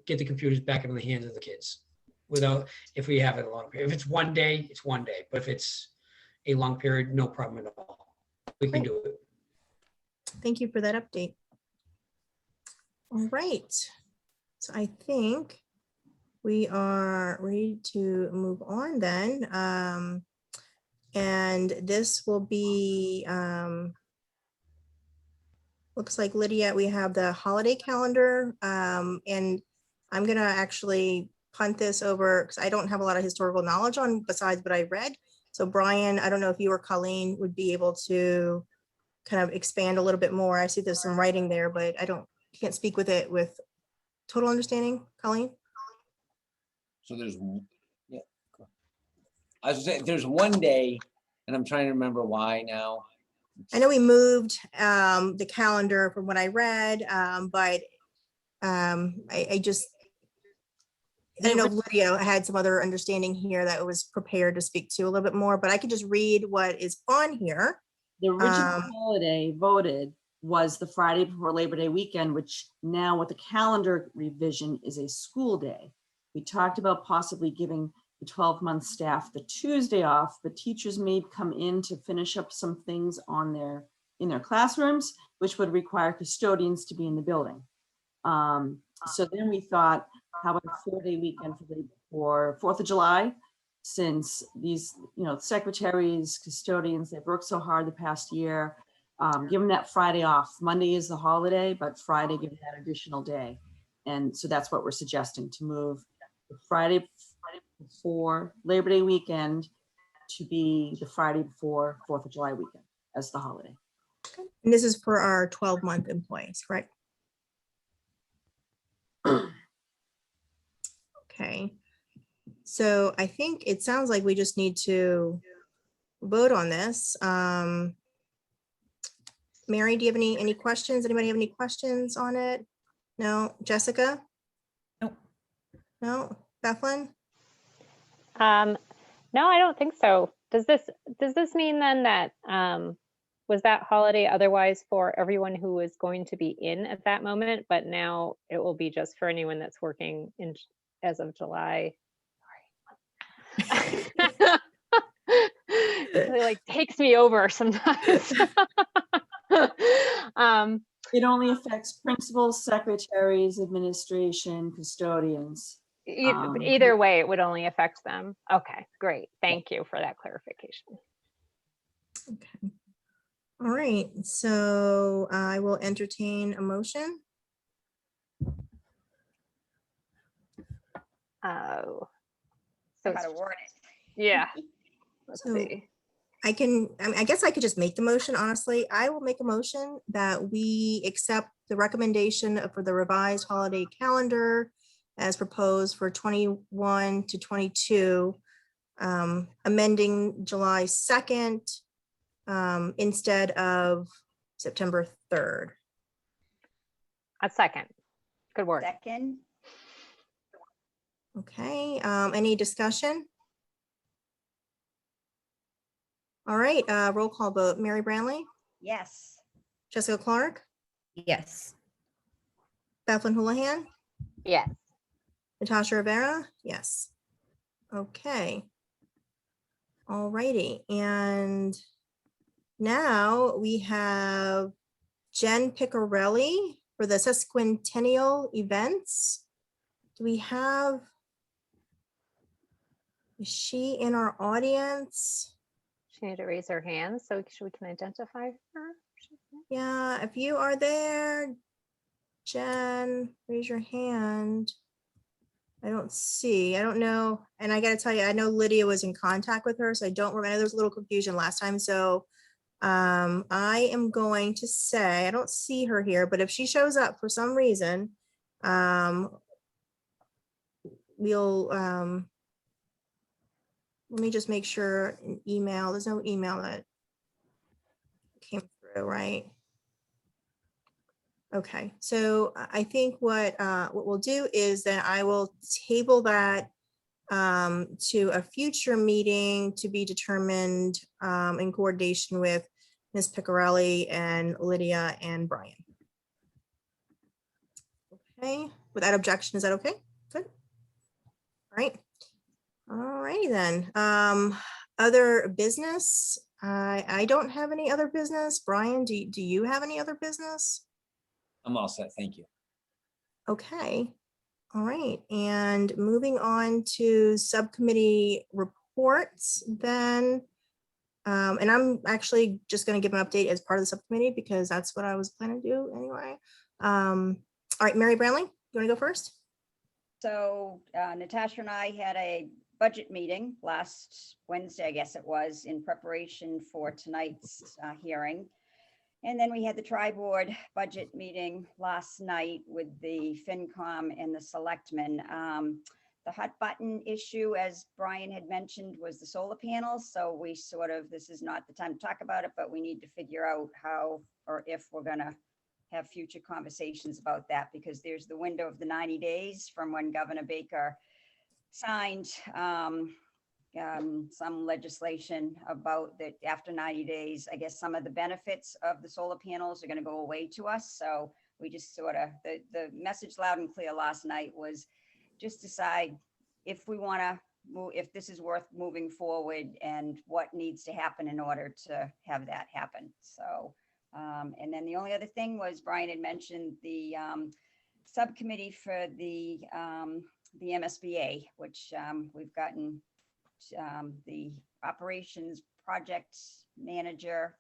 get the computers back into the hands of the kids without, if we have it a long period. If it's one day, it's one day. But if it's a long period, no problem at all. We can do it. Thank you for that update. All right. So I think we are ready to move on then. And this will be, looks like Lydia, we have the holiday calendar. And I'm gonna actually punt this over because I don't have a lot of historical knowledge on besides what I read. So Brian, I don't know if you or Colleen would be able to kind of expand a little bit more. I see there's some writing there, but can't speak with it with total understanding. Colleen? So there's, yeah. I was saying, there's one day, and I'm trying to remember why now. I know we moved the calendar from what I read, but I don't know if Lydia had some other understanding here that was prepared to speak to a little bit more, but I could just read what is on here. The original holiday voted was the Friday before Labor Day weekend, which now with the calendar revision is a school day. We talked about possibly giving the 12-month staff the Tuesday off, but teachers may come in to finish up some things on in their classrooms, which would require custodians to be in the building. So then we thought, how about a 4-day weekend for 4th of July? Since these, secretaries, custodians, they've worked so hard the past year, give them that Friday off. Monday is the holiday, but Friday, give them that additional day. And so that's what we're suggesting, to move the Friday before Labor Day weekend to be the Friday before 4th of July weekend as the holiday. And this is for our 12-month employees, correct? Okay. So I think it sounds like we just need to vote on this. Mary, do you have any questions? Anybody have any questions on it? No. Jessica? Nope. No. Bethlyn? No, I don't think so. Does this mean then that was that holiday otherwise for everyone who was going to be in at that moment, but now it will be just for anyone that's working in as of July? It like takes me over sometimes. It only affects principals, secretaries, administration, custodians. Either way, it would only affect them. Okay, great. Thank you for that clarification. Okay. All right. So I will entertain a motion. Oh. So how to word it. Yeah. Let's So see. I guess I could just make the motion, honestly. I will make a motion that we accept the recommendation for the revised holiday calendar as proposed for 21 to 22, amending July 2nd instead of September 3rd. A second. Good work. Second. Okay, any discussion? All right, roll call vote. Mary Branley, Yes. Jessica Clark, Yes. Bethlyn Houlihan, Yes. Natasha Rivera, yes. Okay. All righty, and now we have Jen Piccarelli for the sesquicentennial events. Do we have, is she in our audience? She need to raise her hand so we can identify her. Yeah, if you are there, Jen, raise your hand. I don't know. And I gotta tell you, I know Lydia was in contact with her, so I don't remember. There was a little confusion last time. So I am going to say, I don't see her here, but if she shows up for some reason, we'll, let me just make sure an email, there's no email that came through, right? Okay, so I think what we'll do is that I will table that to a future meeting to be determined in coordination with Ms. Picarelli and Lydia and Brian. Okay, without objection, is that okay? Good. All right. All righty then. Other business? I don't have any other business. Brian, do you have any other business? I'm all set, thank you. Okay. All right, and moving on to subcommittee reports then. And I'm actually just going to give an update as part of the subcommittee because that's what I was planning to do anyway. All right, Mary Branley, you want to go first? So Natasha and I had a budget meeting last Wednesday, I guess it was, in preparation for tonight's hearing. And then we had the tri-board budget meeting last night with the FinCom and the selectmen. The hot button issue, as Brian had mentioned, was the solar panels. So we sort of, this is not the time to talk about it, but we need to figure out how or if we're gonna have future conversations about that, because there's the window of the 90 days from when Governor Baker signed some legislation about that after 90 days, I guess some of the benefits of the solar panels are going to go away to us. So we just sort of, the message loud and clear last night was just decide if we want to move, if this is worth moving forward and what needs to happen in order to have that happen. So, and then the only other thing was Brian had mentioned the subcommittee for the MSBA, which we've gotten the operations project manager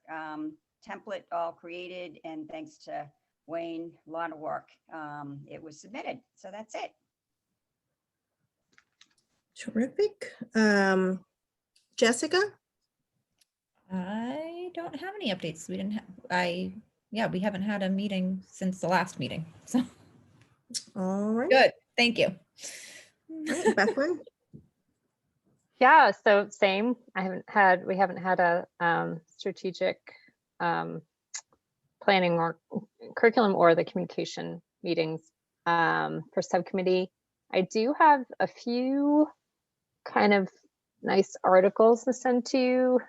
template all created, and thanks to Wayne, a lot of work, it was submitted. So that's it. Terrific. Jessica? I don't have any updates. We didn't have, we haven't had a meeting since the last meeting. So All right. good. Thank you. All right, Bethlyn? Yeah, so same. We haven't had a strategic planning or curriculum or the communication meetings for subcommittee. I do have a few kind of nice articles to send to you.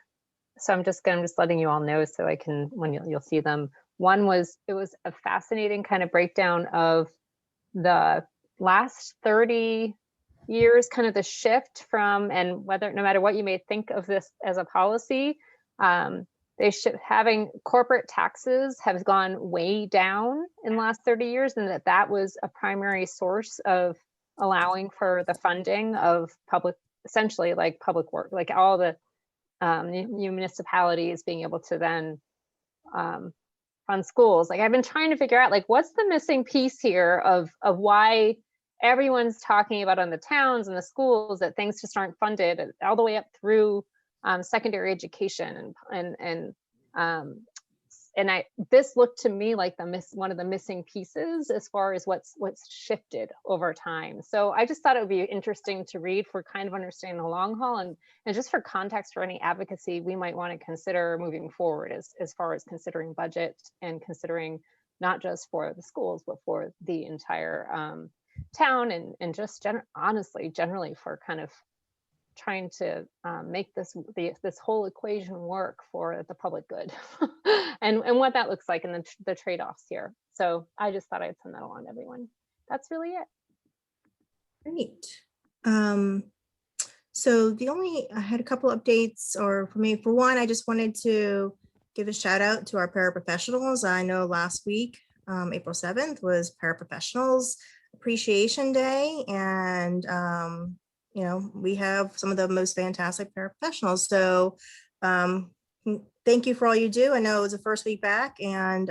So I'm just letting you all know so I can, when you'll see them. One was, it was a fascinating kind of breakdown of the last 30 years, kind of the shift from, and whether, no matter what you may think of this as a policy, having corporate taxes have gone way down in the last 30 years, and that was a primary source of allowing for the funding of public, essentially like public work, like all the municipalities being able to then fund schools. Like I've been trying to figure out, like, what's the missing piece here of why everyone's talking about on the towns and the schools that things just aren't funded all the way up through secondary education, and this looked to me like one of the missing pieces as far as what's shifted over time. So I just thought it would be interesting to read for kind of understanding the long haul, and just for context for any advocacy we might want to consider moving forward as far as considering budget and considering not just for the schools, but for the entire town, and just honestly, generally for kind of trying to make this whole equation work for the public good and what that looks like, and the trade-offs here. So I just thought I'd send that along to everyone. That's really it. Great. So I had a couple updates, or for me, for one, I just wanted to give a shout out to our paraprofessionals. I know last week, April 7th, was Paraprofessionals Appreciation Day, and you know, we have some of the most fantastic paraprofessionals. So thank you for all you do. I know it was the first week back, and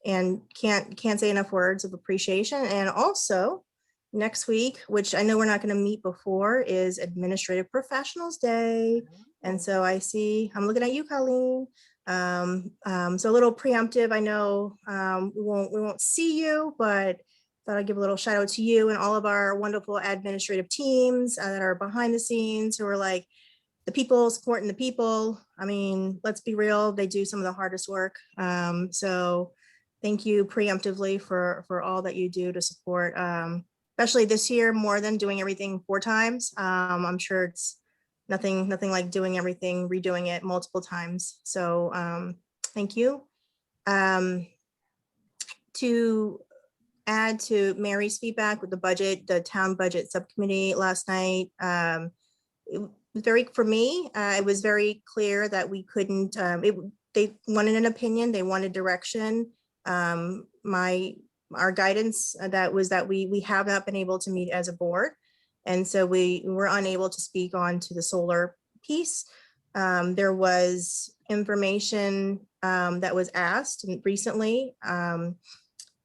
can't say enough words of appreciation. And also, next week, which I know we're not going to meet before, is Administrative Professionals Day. And so I see, I'm looking at you, Colleen. So a little preemptive, I know we won't see you, but thought I'd give a little shout out to you and all of our wonderful administrative teams that are behind the scenes who are like the people supporting the people. I mean, let's be real, they do some of the hardest work. So thank you preemptively for all that you do to support, especially this year, more than doing everything 4 times. I'm sure it's nothing like doing everything, redoing it multiple times. So thank you. To add to Mary's feedback with the budget, the town budget subcommittee last night, it was very, for me, it was very clear that we couldn't, they wanted an opinion, they wanted direction. Our guidance that was that we have not been able to meet as a board. And so we were unable to speak on to the solar piece. There was information that was asked recently.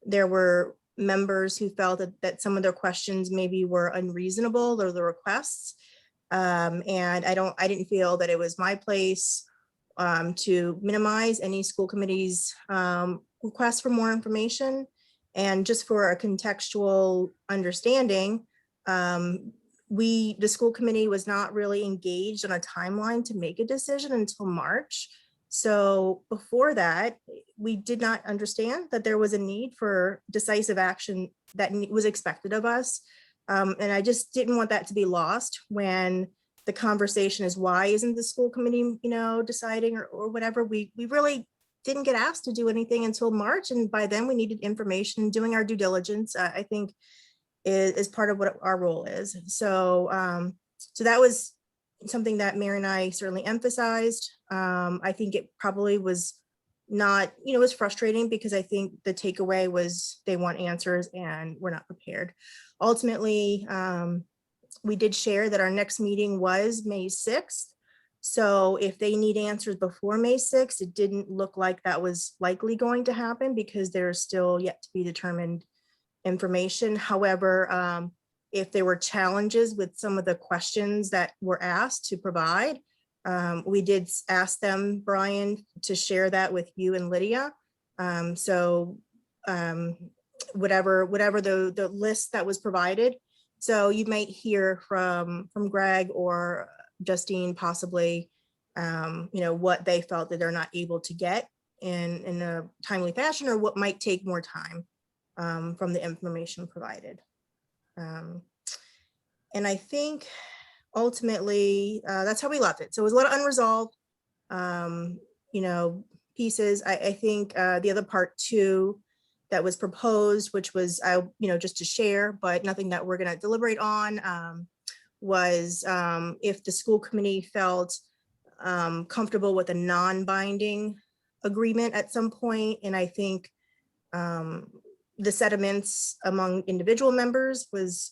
There were members who felt that some of their questions maybe were unreasonable, or the requests. And I didn't feel that it was my place to minimize any school committee's request for more information. And just for a contextual understanding, the school committee was not really engaged on a timeline to make a decision until March. So before that, we did not understand that there was a need for decisive action that was expected of us. And I just didn't want that to be lost when the conversation is, why isn't the school committee, deciding or whatever. We really didn't get asked to do anything until March. And by then we needed information. Doing our due diligence, I think, is part of what our role is. So, so that was something that Mary and I certainly emphasized. I think it probably was not, it was frustrating because I think the takeaway was they want answers and we're not prepared. Ultimately, we did share that our next meeting was May 6th. So if they need answers before May 6th, it didn't look like that was likely going to happen because there's still yet to be determined information. However, if there were challenges with some of the questions that were asked to provide, we did ask them, Brian, to share that with you and Lydia. So whatever the list that was provided. So you might hear from Greg or Justine possibly, what they felt that they're not able to get in a timely fashion, or what might take more time from the information provided. And I think ultimately that's how we left it. So it was a lot of unresolved, pieces. I think the other part too that was proposed, which was, just to share, but nothing that we're going to deliberate on, was if the school committee felt comfortable with a non-binding agreement at some point. And I think the sentiments among individual members was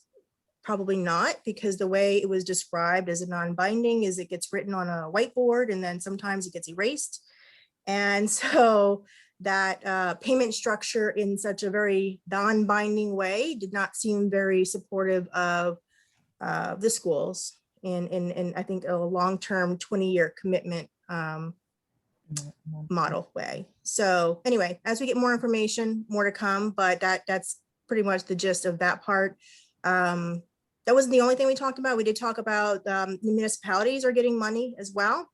probably not, because the way it was described as a non-binding is it gets written on a whiteboard and then sometimes it gets erased. And so that payment structure in such a very non-binding way did not seem very supportive of the schools in I think a long-term 20-year commitment model way. So anyway, as we get more information, more to come, but that's pretty much the gist of that part. That wasn't the only thing we talked about. We did talk about the municipalities are getting money as well.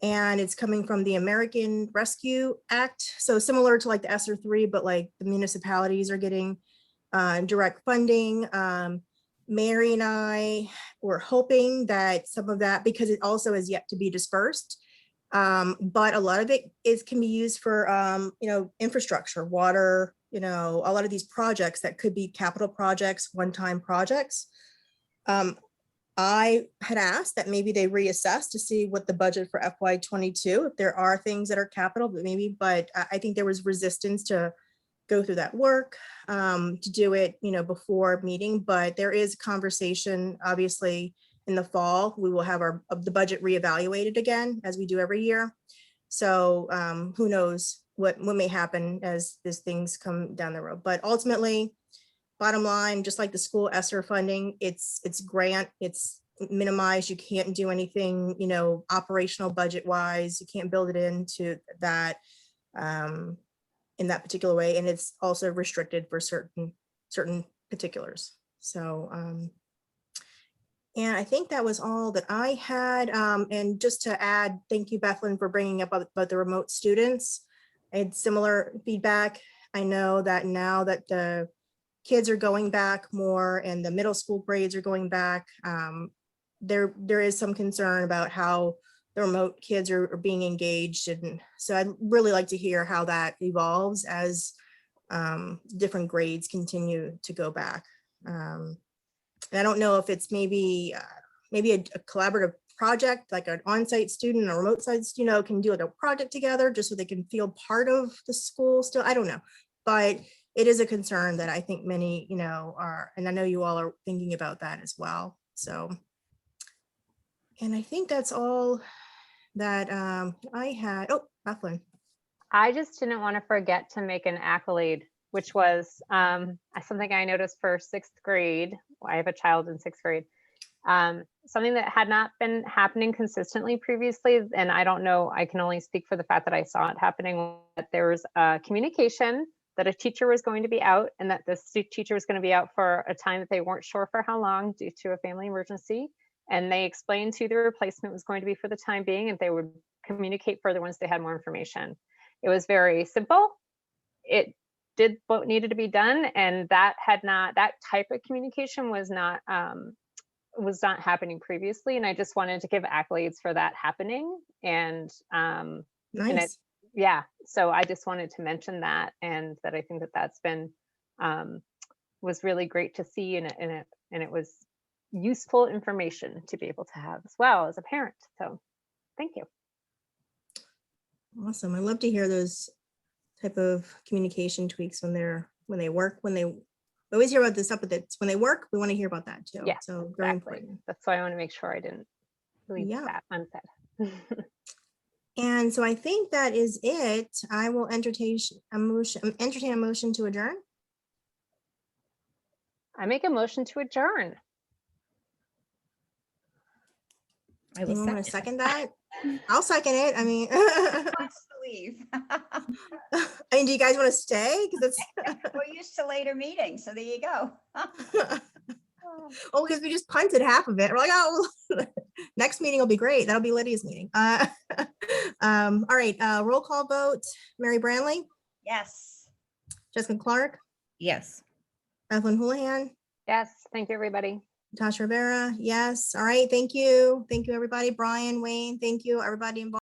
And it's coming from the American Rescue Act. So similar to like the ESSER 3, but like the municipalities are getting direct funding. Mary and I were hoping that some of that, because it also is yet to be dispersed, but a lot of it can be used for, infrastructure, water, a lot of these projects that could be capital projects, one-time projects. I had asked that maybe they reassess to see what the budget for FY22, if there are things that are capital, but I think there was resistance to go through that work, to do it, before meeting, but there is conversation, obviously in the fall, we will have the budget reevaluated again, as we do every year. So who knows what may happen as these things come down the road, but ultimately, bottom line, just like the school ESSER funding, it's grant, it's minimized. You can't do anything, you know, operational budget wise. You can't build it into that in that particular way. And it's also restricted for certain particulars. So, and I think that was all that I had. And just to add, thank you, Bethlyn, for bringing up about the remote students. I had similar feedback. I know that now that the kids are going back more and the middle school grades are going back, there is some concern about how the remote kids are being engaged. And so I'd really like to hear how that evolves as different grades continue to go back. And I don't know if it's maybe a collaborative project, like an on-site student or remote site student can do like a project together just so they can feel part of the school still. I don't know, but it is a concern that I think many, are, and I know you all are thinking about that as well. So, and I think that's all that I had. Oh, Bethlyn. I just didn't want to forget to make an accolade, which was something I noticed for 6th grade. I have a child in 6th grade. Something that had not been happening consistently previously, and I don't know, I can only speak for the fact that I saw it happening, that there was communication that a teacher was going to be out and that the teacher was going to be out for a time that they weren't sure for how long due to a family emergency. And they explained who the replacement was going to be for the time being, and they would communicate further once they had more information. It was very simple. It did what needed to be done, and that type of communication was not happening previously. And I just wanted to give accolades for that happening. And Nice. So I just wanted to mention that, and that I think that that's been was really great to see, and it was useful information to be able to have as well as a parent. So thank you. Awesome. I love to hear those type of communication tweaks when they work, we always hear about this stuff, but it's when they work, we want to hear about that too. Yeah, so very exactly. important. That's why I want to make sure I didn't leave that unsaid. And so I think that is it. I will entertain a motion to adjourn. I make a motion to adjourn. I will Want to second. second that? I'll second it. I mean, Wants to leave. do you guys want to stay? Because We're used to later meetings, so there you go. oh, because we just punted half of it. We're like, oh, next meeting will be great. That'll be Lydia's meeting. All right, roll call vote. Mary Branley, Yes. Jessica Clark, Yes. Evelyn Houlihan, Yes, thank you, everybody. Natasha Rivera, yes. All right, thank you. Thank you, everybody. Brian, Wayne, thank you, everybody involved.